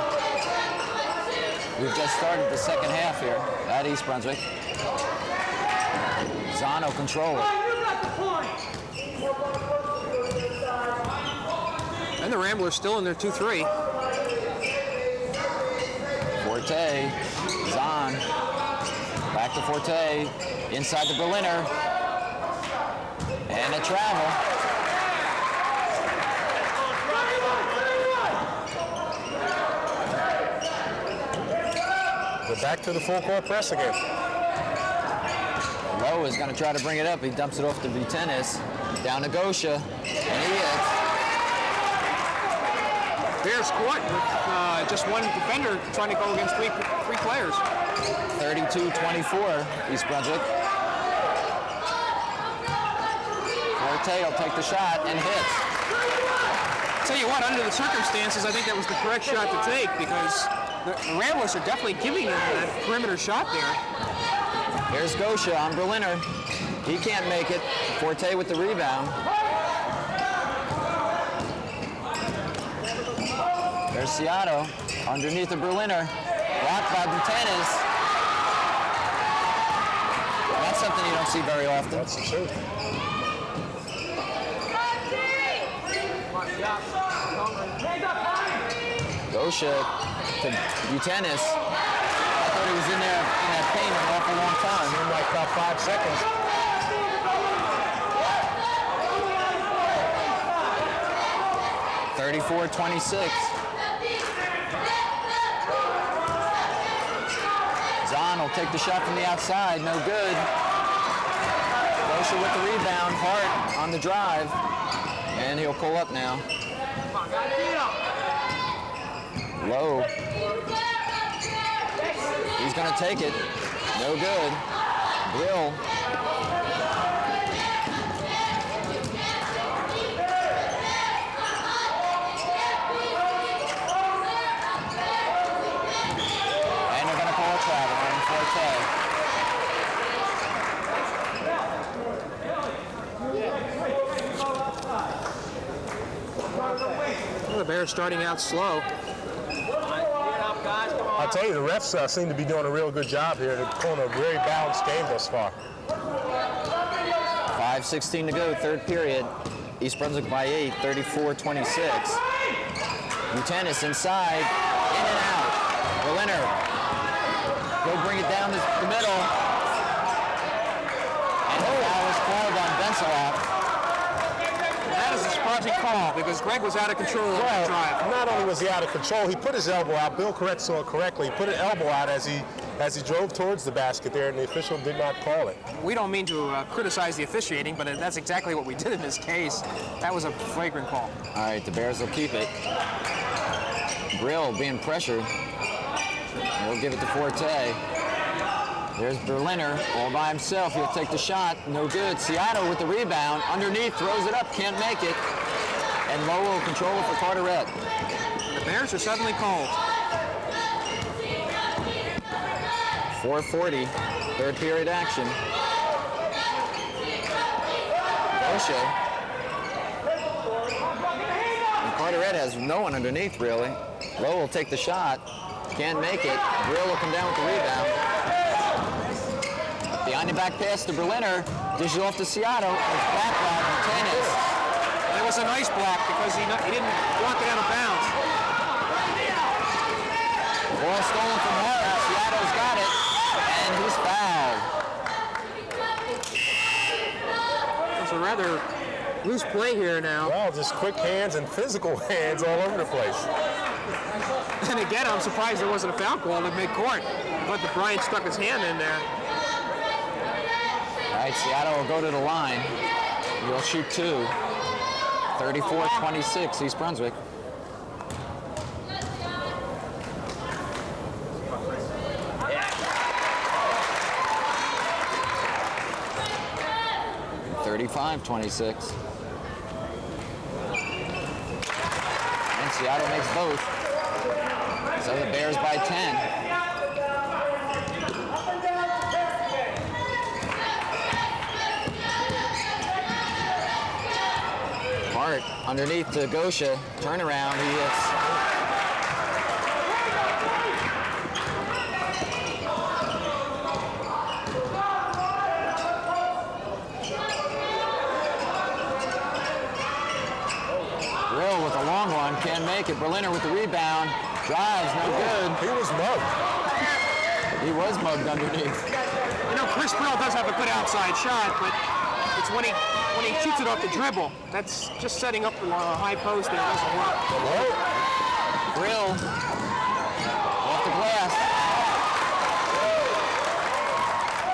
We've just started the second half here at East Brunswick. Zahn will control it. And the Ramblers still in their 2-3. Forte, Zahn, back to Forte, inside the Berliner, and a travel. We're back to the full court press again. Lowe is going to try to bring it up. He dumps it off to Butenis, down to Gosha, and he hits. Bears squad with just one defender trying to go against three players. 32-24, East Brunswick. Forte will take the shot and hits. Tell you what, under the circumstances, I think that was the correct shot to take because the Ramblers are definitely giving him that perimeter shot there. Here's Gosha on Berliner. He can't make it. Forte with the rebound. There's Seattle underneath the Berliner. Blocked by Butenis. That's something you don't see very often. That's the truth. Gosha to Butenis. I thought he was in there in that paint an awful long time. Seemed like about 5 seconds. (34-26). Zahn will take the shot from the outside, no good. Gosha with the rebound, Hart on the drive, and he'll pull up now. Lowe. He's going to take it, no good. Brill. And they're going to call a travel on Forte. Bears starting out slow. I'll tell you, the refs seem to be doing a real good job here. They're calling a very balanced game thus far. 5:16 to go, third period. East Brunswick by 8, 34-26. Lieutenant inside, in and out. Berliner, he'll bring it down the middle. And the foul is called on Benseloff. That is a surprising call because Greg was out of control of that drive. Not only was he out of control, he put his elbow out. Bill Carteret saw it correctly. He put an elbow out as he drove towards the basket there, and the official did not call it. We don't mean to criticize the officiating, but that's exactly what we did in this case. That was a flagrant call. All right, the Bears will keep it. Brill being pressured. He'll give it to Forte. There's Berliner all by himself. He'll take the shot. No good. Seattle with the rebound. Underneath, throws it up. Can't make it. And Lowell control it for Carteret. The Bears are suddenly called. 4:40. Third period action. Gosha. And Carteret has no one underneath, really. Lowell will take the shot. Can't make it. Brill will come down with the rebound. Behind the back pass to Berliner. Dishes off to Seattle. It's back line from Tennis. It was a nice block because he didn't block it out of bounds. Ball stolen from Hart. Seattle's got it. And he's fouled. It's a rather loose play here now. Well, just quick hands and physical hands all over the place. And again, I'm surprised there wasn't a foul call at midcourt. But Bryant stuck his hand in there. All right, Seattle will go to the line. He'll shoot two. 34-26, East Brunswick. (35-26). And Seattle makes both. So the Bears by 10. Hart underneath to Gosha. Turnaround, he hits. Brill with a long one, can't make it. Berliner with the rebound. Drives, no good. He was mugged. He was mugged underneath. You know, Chris Brill does have a good outside shot, but it's when he shoots it off the dribble. That's just setting up a high post there. It doesn't work. Brill off the glass.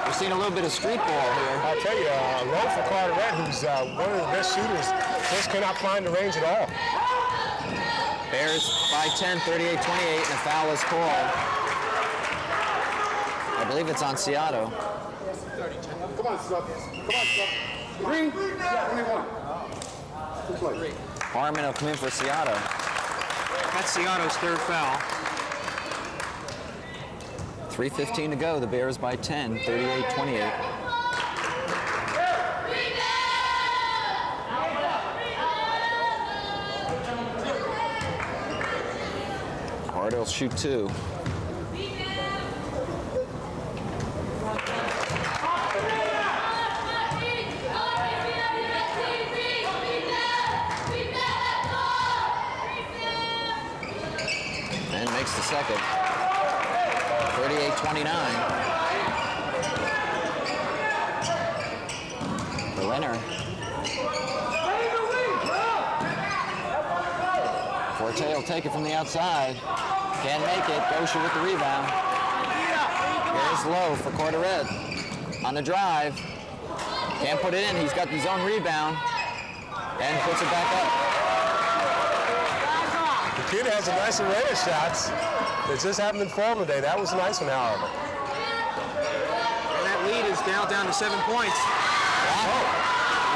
We're seeing a little bit of street ball here. I'll tell you, low for Carteret, who's one of the best shooters, just cannot find the range at all. Bears by 10, 38-28, and a foul is called. I believe it's on Seattle. Come on, Stubb. Come on, Stubb. 3, 21. Harmon will come in for Seattle. That's Seattle's third foul. 3:15 to go. The Bears by 10, 38-28. Hart will shoot two. And makes the second. 38-29. Berliner. Forte will take it from the outside. Can't make it. Gosha with the rebound. Here's Lowe for Carteret. On the drive. Can't put it in. He's got his own rebound. And puts it back up. The kid has a nice array of shots. It just happened in form today. That was a nice one, however. And that lead is now down to 7 points.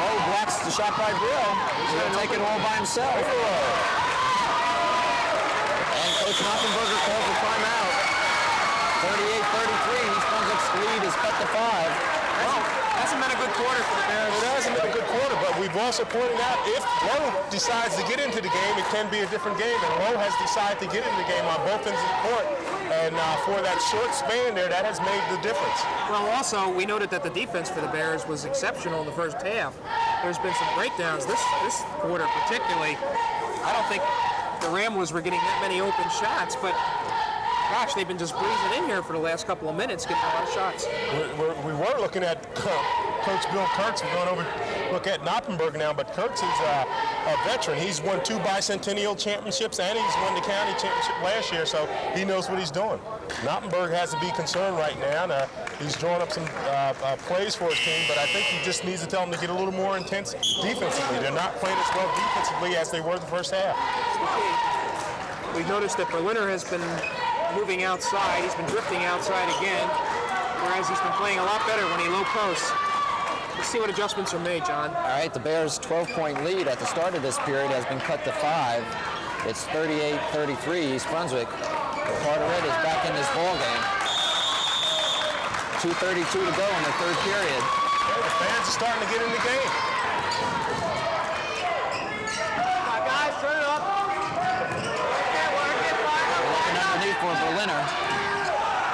Lowe blocks the shot by Brill. He's going to take it all by himself. And Coach Knoppenberger calls the timeout. 38-33. East Brunswick's lead is cut to 5. Hasn't been a good quarter for the Bears. It hasn't been a good quarter, But we've also pointed out if Lowe decides to get into the game, it can be a different game. And Lowe has decided to get into the game on both ends of the court. And for that short span there, that has made the difference. Well, also, we noted that the defense for the Bears was exceptional in the first half. There's been some breakdowns this quarter particularly. I don't think the Ramblers were getting that many open shots, but gosh, they've been just breezing in here for the last couple of minutes, getting a lot of shots. We were looking at Coach Bill Kurtz. We're going over look at Knoppenberg now, but Kurtz is a veteran. He's won 2 bicentennial championships, and he's won the county championship last year, so he knows what he's doing. Knoppenberg has to be concerned right now. He's drawing up some plays for his team, but I think he just needs to tell them to get a little more intense defensively. They're not playing as well defensively as they were the first half. We've noticed that Berliner has been moving outside. He's been drifting outside again, whereas he's been playing a lot better when he low posts. Let's see what adjustments are made, John. All right, the Bears' 12-point lead at the start of this period has been cut to 5. It's 38-33 East Brunswick. Carteret is back in this ball game. 2:32 to go in the third period. The fans are starting to get in the game. Come on, guys, turn it up. Looking underneath for Berliner.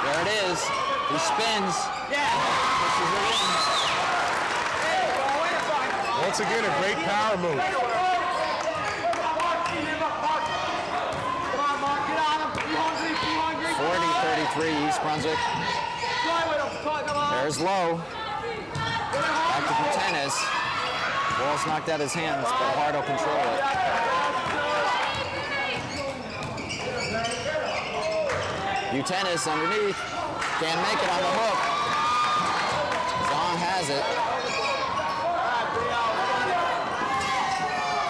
There it is. He spins. Pushes it in. Once again, a great power move. 40-33 East Brunswick. There's Lowe. Back to Butenis. Ball's knocked out his hands, but Hart will control it. Butenis underneath. Can't make it on the hook. Zahn has it.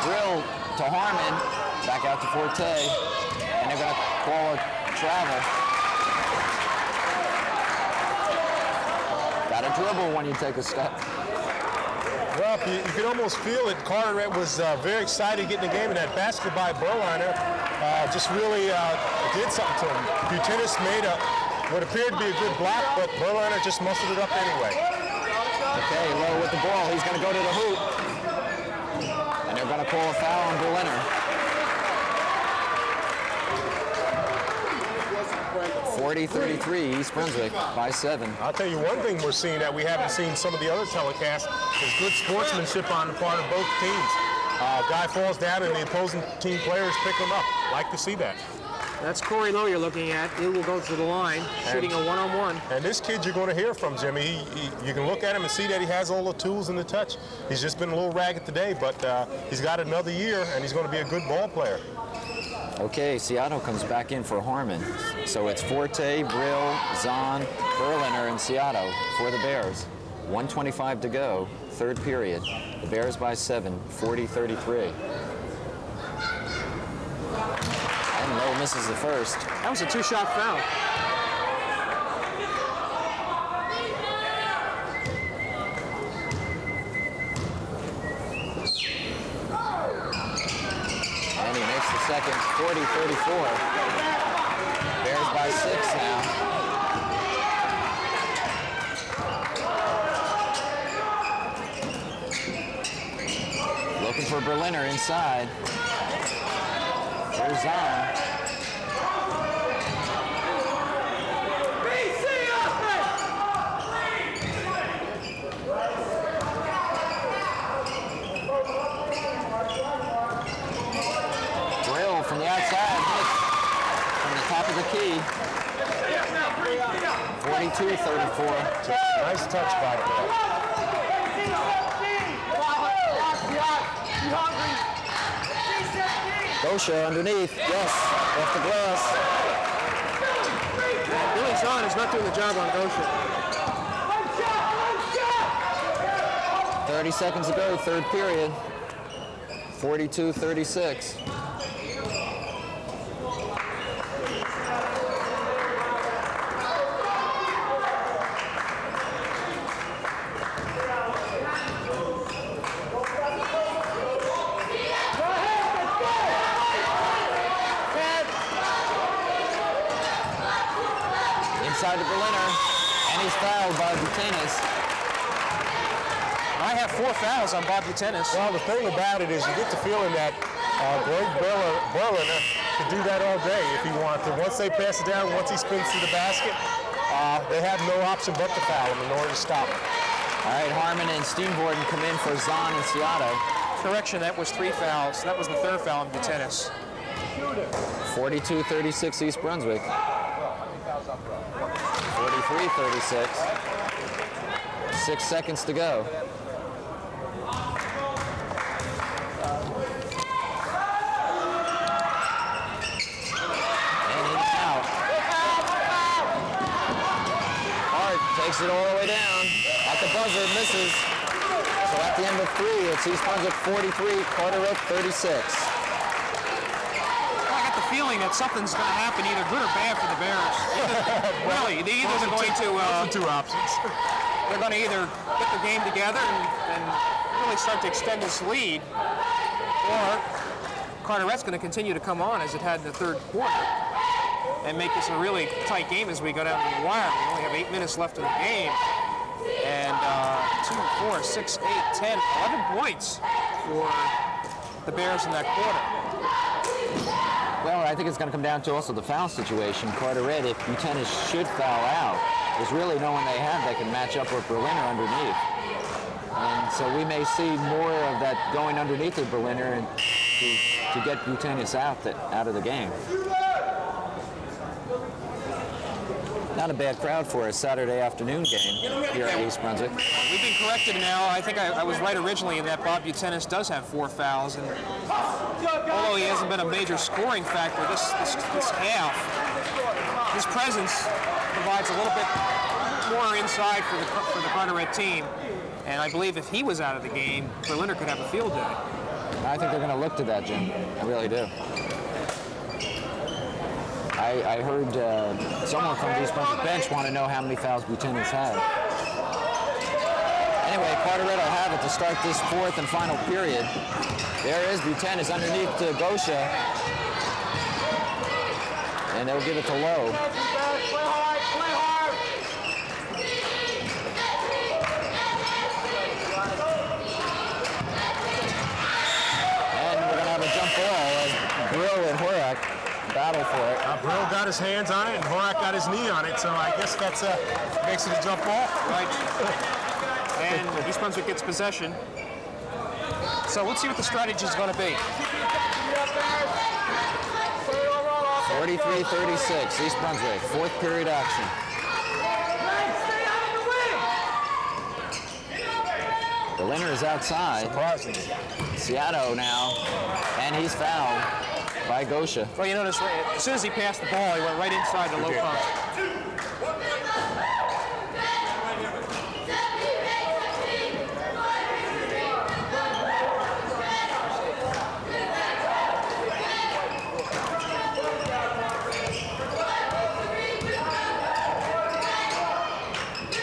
Drill to Harmon. Back out to Forte. And they're going to call a travel. Got to dribble when you take a step. Well, you could almost feel it. Carteret was very excited getting the game, and that basket by Berliner just really did something to him. Butenis made what appeared to be a good block, but Berliner just muscled it up anyway. Okay, Lowe with the ball. He's going to go to the hoop. And they're going to call a foul on Berliner. 40-33 East Brunswick by 7. I'll tell you one thing we're seeing that we haven't seen some of the other telecasts is good sportsmanship on the part of both teams. Guy falls down and the opposing team players pick him up. Like to see that. That's Corey Lowe you're looking at. He will go to the line, shooting a one-on-one. And this kid you're going to hear from, Jimmy. You can look at him and see that he has all the tools and the touch. He's just been a little ragged today, but he's got another year, and he's going to be a good ball player. Okay, Seattle comes back in for Harmon. So it's Forte, Brill, Zahn, Berliner, and Seattle for the Bears. 1:25 to go, third period. The Bears by 7, 40-33. And Lowe misses the first. That was a 2-shot foul. And he makes the second, 40-34. Bears by 6 now. Looking for Berliner inside. Here's Zahn. Drill from the outside, hits from the top of the key. 42-34. Nice touch by him. Gosha underneath, yes, off the glass. Billy Zahn is not doing the job on Gosha. 30 seconds to go, third period. 42-36. Inside to Berliner, and he's fouled by Butenis. I have 4 fouls on Bob Butenis. Well, the thing about it is you get the feeling that Greg Berliner could do that all day if he wanted to. Once they pass it down, once he spins to the basket, they have no option but to foul him in order to stop him. All right, Harmon and Steenborden come in for Zahn and Ciato. Correction, that was 3 fouls. That was the 3rd foul on Butenis. 42-36 East Brunswick. 43-36. 6 seconds to go. And he's out. Hart takes it all the way down. At the buzzer, misses. So at the end of 3, it's East Brunswick 43, Carteret 36. I got the feeling that something's going to happen, either good or bad for the Bears. Really, they either are going to... Those are 2 options. They're going to either get the game together and really start to extend this lead, or Carteret's going to continue to come on as it had in the 3rd quarter and make this a really tight game as we go down to the wire. We only have 8 minutes left in the game. And 2, 4, 6, 8, 10, 11 points for the Bears in that quarter. Well, I think it's going to come down to also the foul situation. Carteret, if Butenis should foul out, there's really no one they have that can match up with Berliner underneath. And so we may see more of that going underneath of Berliner and to get Butenis out of the game. Not a bad crowd for a Saturday afternoon game here at East Brunswick. We've been corrected now. I think I was right originally in that Bob Butenis does have 4 fouls, and although he hasn't been a major scoring factor this half, his presence provides a little bit more inside for the Carteret team. And I believe if he was out of the game, Berliner could have a field day. I think they're going to look to that, Jim. I really do. I heard someone from the East Brunswick bench want to know how many fouls Butenis had. Anyway, Carteret will have it to start this 4th and final period. There is Butenis underneath to Gosha. And they'll give it to Lowe. And we're going to have a jump ball as Brill and Horak battle for it. Brill got his hands on it, and Horak got his knee on it, so I guess that's makes it a jump ball. Right. And East Brunswick gets possession. So let's see what the strategy is going to be. 43-36, East Brunswick, 4th period action. Berliner is outside. Surprising. Ciato now, and he's fouled by Gosha. Well, you notice, as soon as he passed the ball, he went right inside the low post.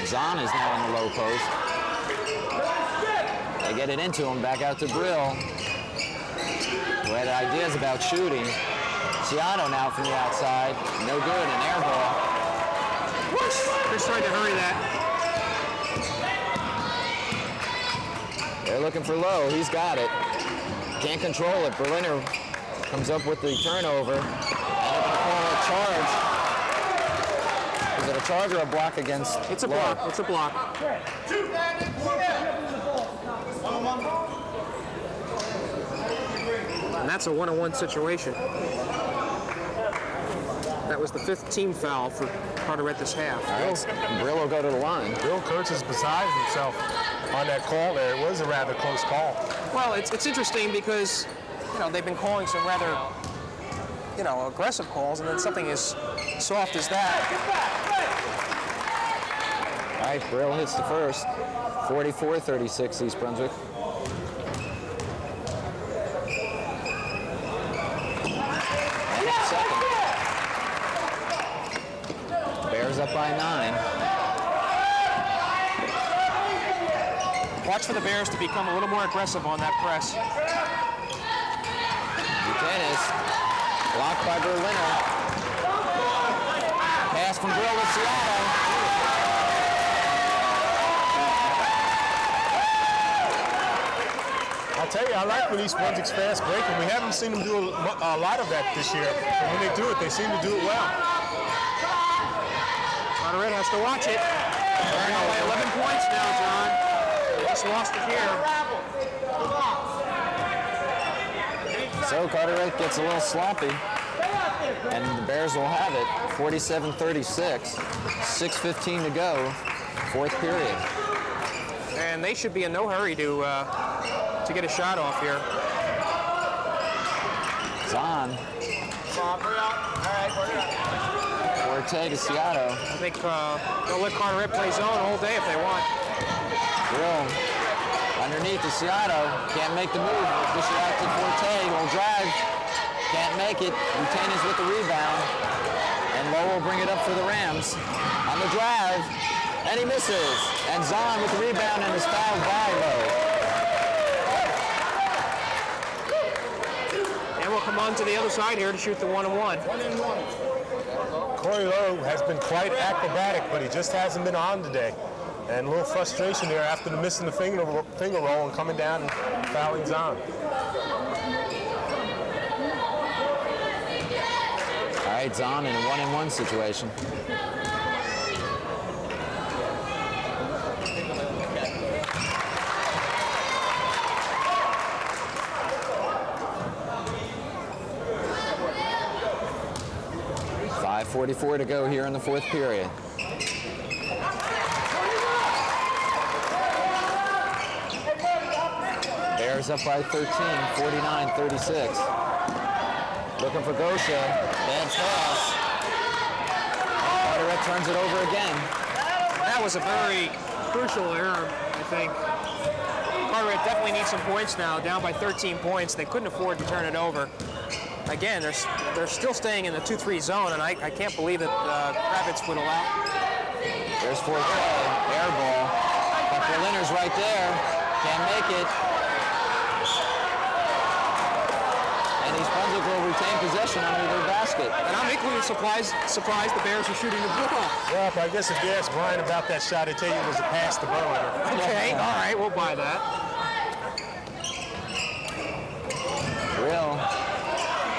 Zahn is now in the low post. They get it into him, back out to Brill, who had ideas about shooting. Ciato now from the outside, no good, an air ball. They're trying to hurry that. They're looking for Lowe, he's got it. Can't control it, Berliner comes up with the turnover, and they're going to call a charge. Is it a charge or a block against It's a Lowe? block, it's a block. And that's a 1-on-1 situation. That was the 5th team foul for Carteret this half. Brill will go to the line. Bill Kurtz is beside himself on that call there. It was a rather close call. Well, it's interesting because, they've been calling some rather, aggressive calls, and then something as soft as that. All right, Brill hits the first. 44-36, East Brunswick. And second. Bears up by 9. Watch for the Bears to become a little more aggressive on that press. Butenis blocked by Berliner. Pass from Brill to Ciato. I tell you, I like when East Brunswick's fast breaking. We haven't seen them do a lot of that this year. But when they do it, they seem to do it well. Carteret has to watch it. They're now by 11 points now, John. They just lost it here. So Carteret gets a little sloppy, and the Bears will have it. 47-36, 6:15 to go, fourth period. And they should be in no hurry to get a shot off here. Zahn. Forte to Seattle. I think they'll let Carteret play zone all day if they want. Grill underneath to Seattle. Can't make the move. Dish it out to Forte. Will drive. Can't make it. Retainers with the rebound. And Lowe will bring it up for the Rams. On the drive. And he misses. And Zahn with the rebound and is fouled by Lowe. And we'll come on to the other side here to shoot the 1-on-1. Corey Lowe has been quite acrobatic, but he just hasn't been on today. And a little frustration there after the missing the finger roll and coming down and fouling Zahn. All right, Zahn in a 1-on-1 situation. .44 to go here in the fourth period. Bears up by 13, 49-36. Looking for Gosha. Bad pass. Carteret turns it over again. That was a very crucial error, I think. Carteret definitely needs some points now, down by 13 points. They couldn't afford to turn it over. Again, they're still staying in the 2-3 zone, and I can't believe that Kravitz would allow. There's Forte, air ball. But Berliner's right there. Can't make it. And East Brunswick will retain possession under their basket. And I'm equally surprised the Bears are shooting the ball. Well, I guess if you ask Brian about that shot, he'd tell you it was a pass to Berliner. Okay, all right, we'll buy that.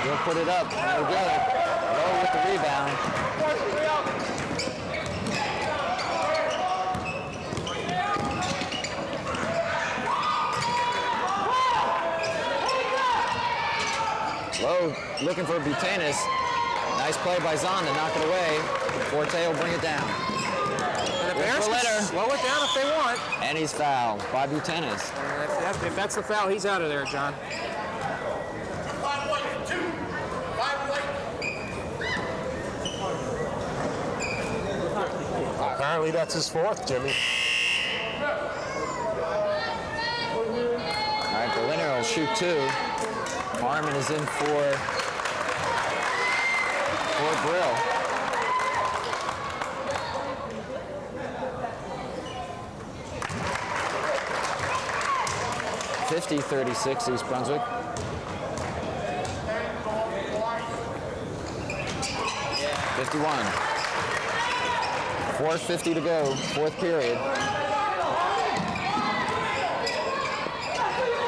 He'll put it up. No good. Lowe with the rebound. Lowe looking for Butanis. Nice play by Zahn to knock it away. Forte will bring it down. And the Bears can slow it down if they want. And he's fouled by Butanis. If that's the foul, he's out of there, John. Apparently that's his fourth, Jimmy. All right, Berliner will shoot two. Harmon is in for Brill. .50-36 East Brunswick. .51. 4:50 to go, fourth period.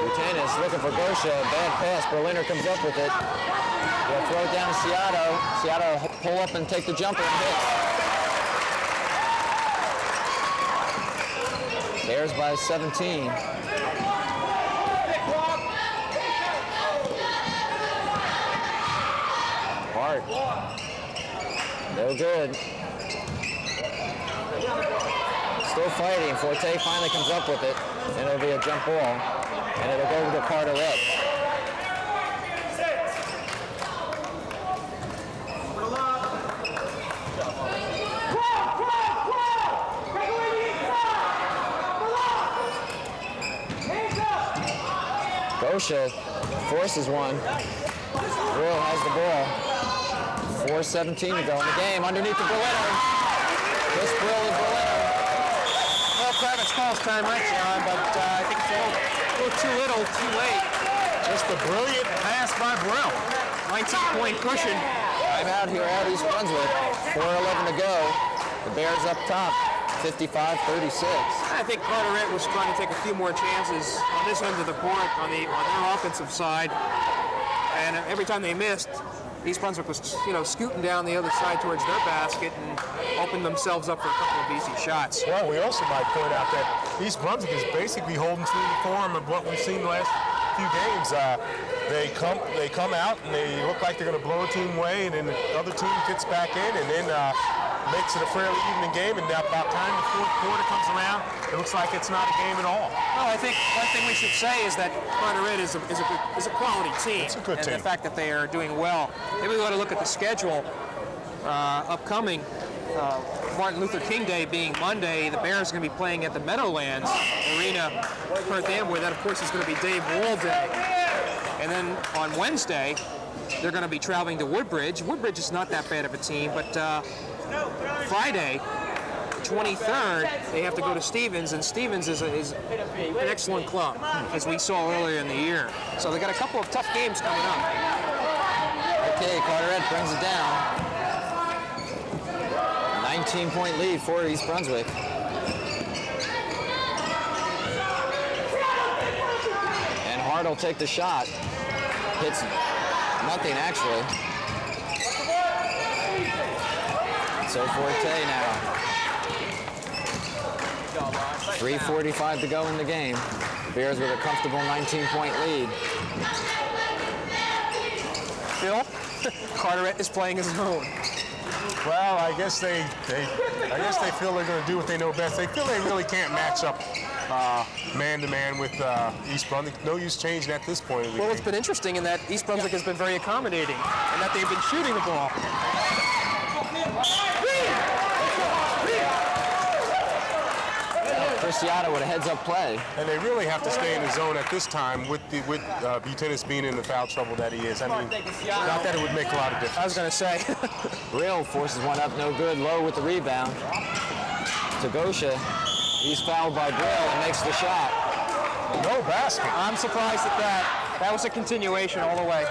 Butanis looking for Gosha, bad pass. Berliner comes up with it. They'll throw it down to Seattle. Seattle pull up and take the jumper and hit. Bears by 17. Hart. No good. Still fighting. Forte finally comes up with it, and it'll be a jump ball, and it'll go to Carteret. Gosha forces one. Brill has the ball. 4:17 to go in the game. Underneath the Berliner. Chris Brill and Berliner. Well, Kravitz calls timeout, John, but I think it's a little too little, too late. Just a brilliant pass by Brill. 19-point cushion. Timeout here at East Brunswick. 4:11 to go. The Bears up top. 55-36. I think Carteret was trying to take a few more chances on this end of the court on their offensive side, and every time they missed, East Brunswick was, scooting down the other side towards their basket and opened themselves up for a couple of easy shots. Well, we also might point out that East Brunswick is basically holding true to the form of what we've seen the last few games. They come out and they look like they're going to blow a team away, and then the other team gets back in and then makes it a fairly even game. And now by the time the fourth quarter comes around, it looks like it's not a game at all. Well, I think one thing we should say is that Carteret is a quality team. It's a good team. And the fact that they are doing well. Maybe we ought to look at the schedule upcoming. Martin Luther King Day being Monday, the Bears are going to be playing at the Meadowlands Arena, Perth Amboy. That, of course, is going to be Dave Wall Day. And then on Wednesday, they're going to be traveling to Woodbridge. Woodbridge is not that bad of a team, but Friday, 23rd, they have to go to Stevens, and Stevens is an excellent club, as we saw earlier in the year. So they got a couple of tough games coming up. Okay, Carteret brings it down. 19-point lead for East Brunswick. And Hart will take the shot. Hits nothing, actually. So Forte now. 3:45 to go in the game. The Bears with a comfortable 19-point lead. Phil, Carteret is playing his own. Well, I guess they feel they're going to do what they know best. They feel they really can't match up man-to-man with East Brunswick. No use changing at this point. Well, it's been interesting in that East Brunswick has been very accommodating and that they've been shooting the ball. Cristiano with a heads-up play. And they really have to stay in the zone at this time with Butenis being in the foul trouble that he is. I mean, not that it would make a lot of difference. I was going to say. Brill forces one up, no good. Low with the rebound. To Gosha. He's fouled by Brill and makes the shot. No basket. I'm surprised at that. That was a continuation all the way.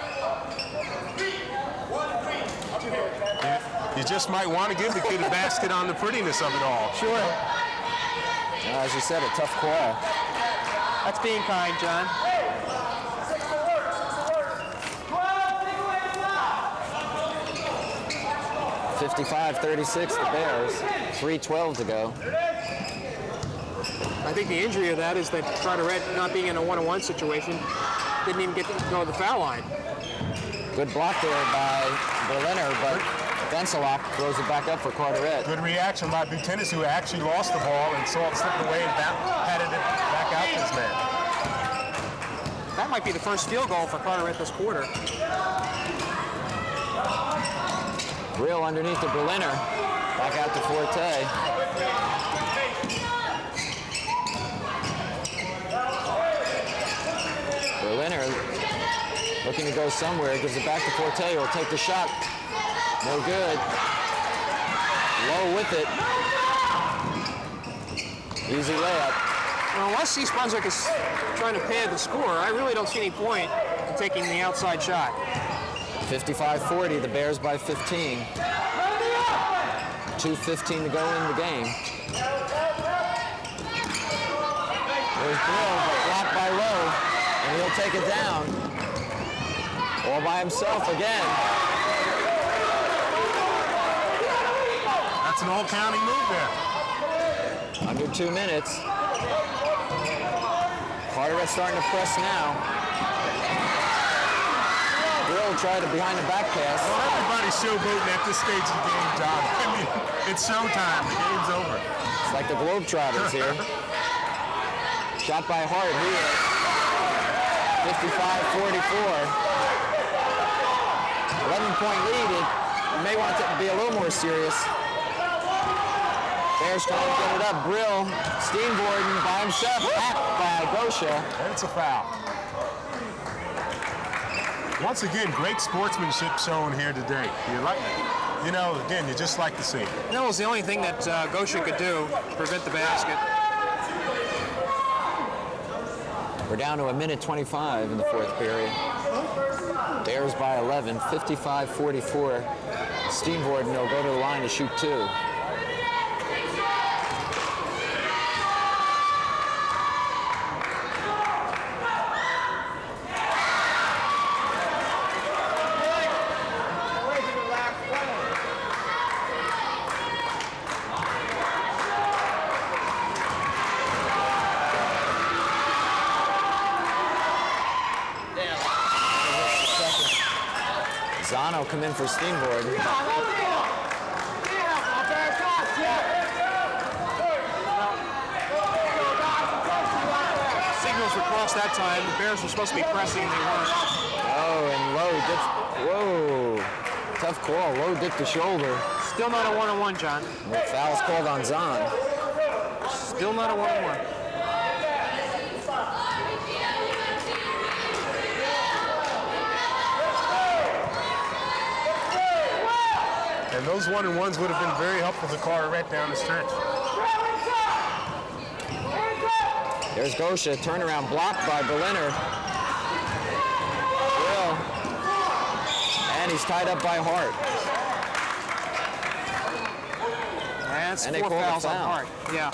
You just might want to give the kid a basket on the prettiness of it all. Sure. As you said, a tough call. That's being kind, John. (55-36) the Bears. 3:12 to go. I think the injury of that is that Carteret, not being in a one-on-one situation, didn't even get to go to the foul line. Good block there by Berliner, but Bensalak throws it back up for Carteret. Good reaction by Butenis, who actually lost the ball and saw it slip away and patted it back out to his man. That might be the first field goal for Carteret this quarter. Brill underneath the Berliner. Back out to Forte. Berliner looking to go somewhere. Gives it back to Forte. Will take the shot. No good. Low with it. Easy layup. Well, unless East Brunswick is trying to pad the score, I really don't see any point in taking the outside shot. 55-40, the Bears by 15. 2:15 to go in the game. There's Brill, but blocked by Lowe, and he'll take it down. All by himself again. That's an all-county move there. Under 2 minutes. Carteret starting to press now. Brill tried a behind-the-back pass. Well, everybody's showboating at this stage of the game, John. I mean, it's showtime. The game's over. It's like the Globetrotters here. Shot by Hart here. 55-44. 11-point lead. You may want to be a little more serious. Bears trying to get it up. Brill, Steenborden by himself, hacked by Gosha. And it's a foul. Once again, great sportsmanship shown here today. You like it? You know, again, you just like to see it. That was the only thing that Gosha could do, prevent the basket. We're down to 1:25 in the fourth period. Bears by 11, 55-44. Steenborden will go to the line to shoot two. Zahn will come in for Steenborg. Signals were crossed that time. The Bears were supposed to be pressing, and they weren't. Oh, and Lowe dipped. Whoa. Tough call. Lowe dipped the shoulder. Still not a one-on-one, John. The foul's called on Zahn. Still not a one-on-one. And those one-on-ones would have been very helpful to Carteret down the stretch. There's Gosha, turnaround blocked by Berliner. Will. And he's tied up by Hart. That's And they 4 called a fouls on foul. Hart. Yeah.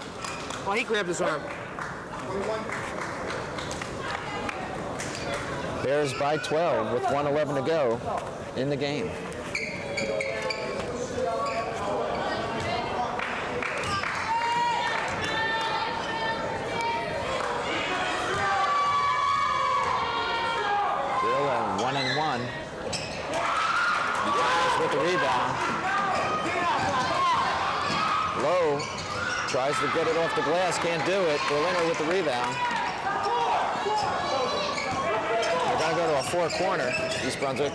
Well, he grabbed his arm. Bears by 12 with 1:11 to go in the game. Bill and 1-1. Buchanan with the rebound. Lowe tries to get it off the glass, can't do it. Berliner with the rebound. They're going to go to a 4-corner, East Brunswick.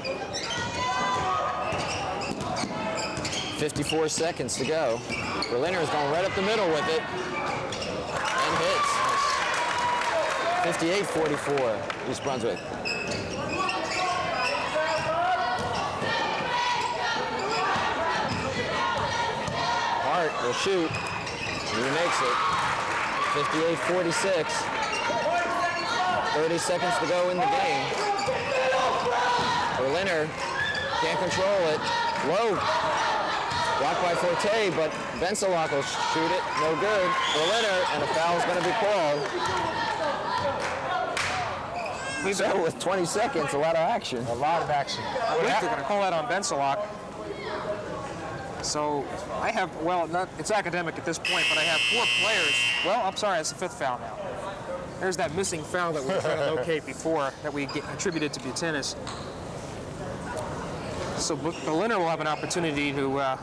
54 seconds to go. Berliner is going right up the middle with it. And hits. 58-44, East Brunswick. Hart will shoot. He makes it. 58-46. 30 seconds to go in the game. Berliner can't control it. Low. Blocked by Forte, but Bensalak will shoot it. No good. Berliner, and a foul is going to be called. So with 20 seconds, a lot of action. A lot of action. I believe they're going to call that on Bensalak. So I have, well, it's academic at this point, but I have 4 players. Well, I'm sorry, that's the 5th foul now. There's that missing foul that we were trying to locate before that we attributed to Buchanan. So Berliner will have an opportunity to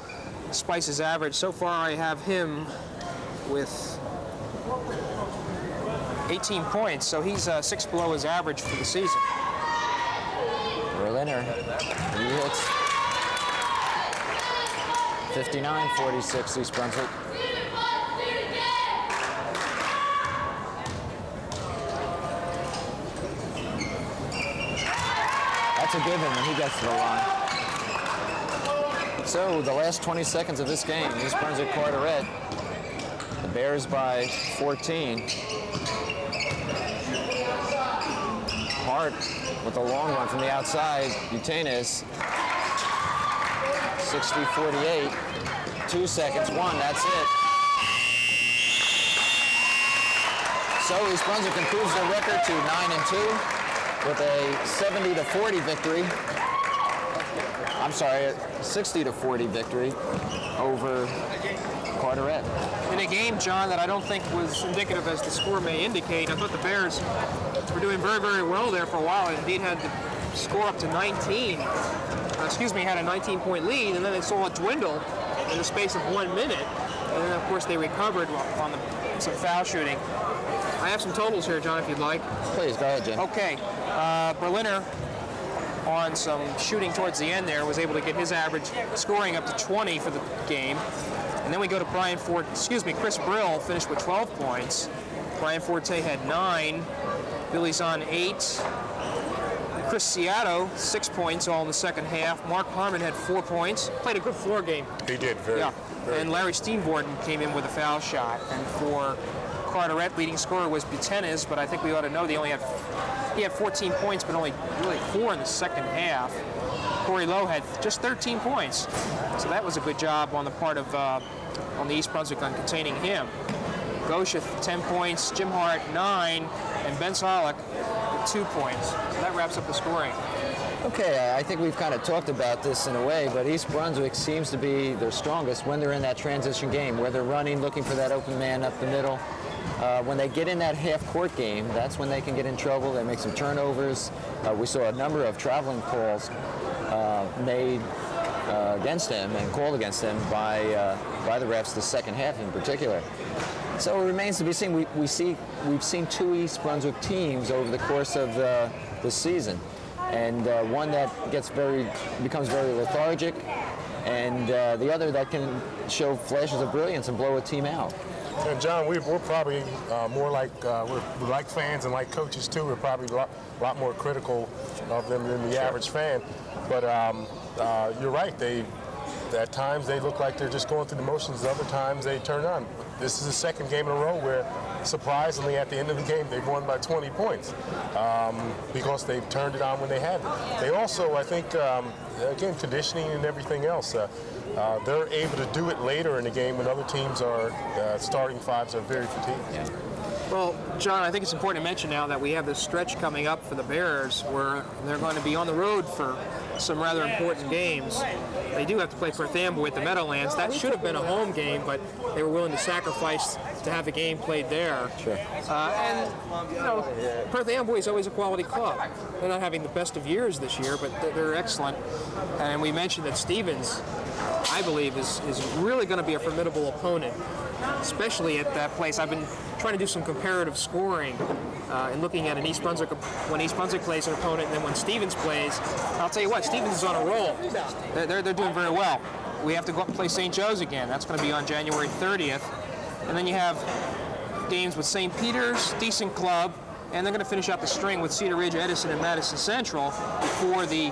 spice his average. So far, I have him with 18 points, so he's 6 below his average for the season. Berliner, he hits 59-46, East Brunswick. That's a given when he gets to the line. So the last 20 seconds of this game, East Brunswick Carteret. The Bears by 14. Hart with a long one from the outside. Buchanan 60-48. 2 seconds, 1, that's it. So East Brunswick improves their record to 9-2 with a 70-40 victory. I'm sorry, a 60-40 victory over Carteret. In a game, John, that I don't think was indicative as the score may indicate. I thought the Bears were doing very, very well there for a while. Indeed, had the score up to 19. Had a 19-point lead, and then they saw it dwindle in the space of 1 minute. And then, of course, they recovered on some foul shooting. I have some totals here, John, if you'd like. Please, go ahead, Jim. Okay. Berliner, on some shooting towards the end there, was able to get his average scoring up to 20 for the game. And then we go to Chris Brill finished with 12 points. Brian Forte had 9. Billy Zahn 8. Chris Ciato, 6 points all in the second half. Mark Harmon had 4 points. Played a good floor game. He did, very. And Larry Steenborden came in with a foul shot. And for Carteret, leading scorer was Buchanan, but I think we ought to know he had 14 points, but only really 4 in the second half. Corey Lowe had just 13 points. So that was a good job on the part of on the East Brunswick on containing him. Gosha, 10 points, Jim Hart, 9, and Ben Solak with 2 points. So that wraps up the scoring. Okay, I think we've kind of talked about this in a way, but East Brunswick seems to be their strongest when they're in that transition game, where they're running, looking for that open man up the middle. when they get in that half-court game, that's when they can get in trouble. They make some turnovers. We saw a number of traveling calls made against him and called against him by the refs the second half in particular. So it remains to be seen. We've seen two East Brunswick teams over the course of the season, and one that becomes very lethargic, and the other that can show flashes of brilliance and blow a team out. And John, we're probably more like we're like fans and like coaches too. We're probably a lot more critical of them than the average fan. But you're right. At times they look like they're just going through the motions. Other times they turn on. This is the second game in a row where, surprisingly, at the end of the game, they've won by 20 points because they've turned it on when they had it. They also, I think, again, conditioning and everything else, they're able to do it later in the game when other teams are, starting fives are very fatigued. Yeah. Well, John, I think it's important to mention now that we have this stretch coming up for the Bears where they're going to be on the road for some rather important games. They do have to play Perth Amboy at the Meadowlands. That should have been a home game, but they were willing to sacrifice to have the game played there. Sure. And, you know, Perth Amboy is always a quality club. They're not having the best of years this year, but they're excellent. And we mentioned that Stevens, I believe, is really going to be a formidable opponent, especially at that place. I've been trying to do some comparative scoring and looking at an East Brunswick, when East Brunswick plays an opponent and then when Stevens plays. I'll tell you what, Stevens is on a roll. They're doing very well. We have to go up and play St. Joe's again. That's going to be on January 30th. And then you have games with St. Peter's, decent club, and they're going to finish out the string with Cedar Ridge, Edison, and Madison Central before the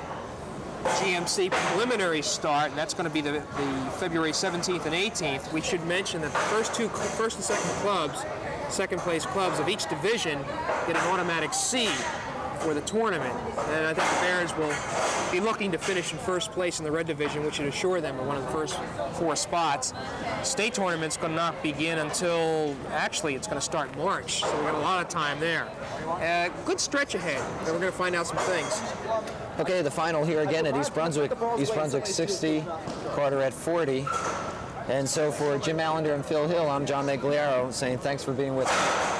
GMC preliminary start, and that's going to be the February 17th and 18th. We should mention that the first and second place clubs of each division get an automatic seed for the tournament. And I think the Bears will be looking to finish in first place in the red division, which should assure them of one of the first 4 spots. State tournament's going to not begin until, actually, it's going to start March, so we've got a lot of time there. Good stretch ahead, and we're going to find out some things. Okay, the final here again at East Brunswick 60, Carteret 40. And so for Jim Allinder and Phil Hill, I'm John Meggiolaro saying thanks for being with us.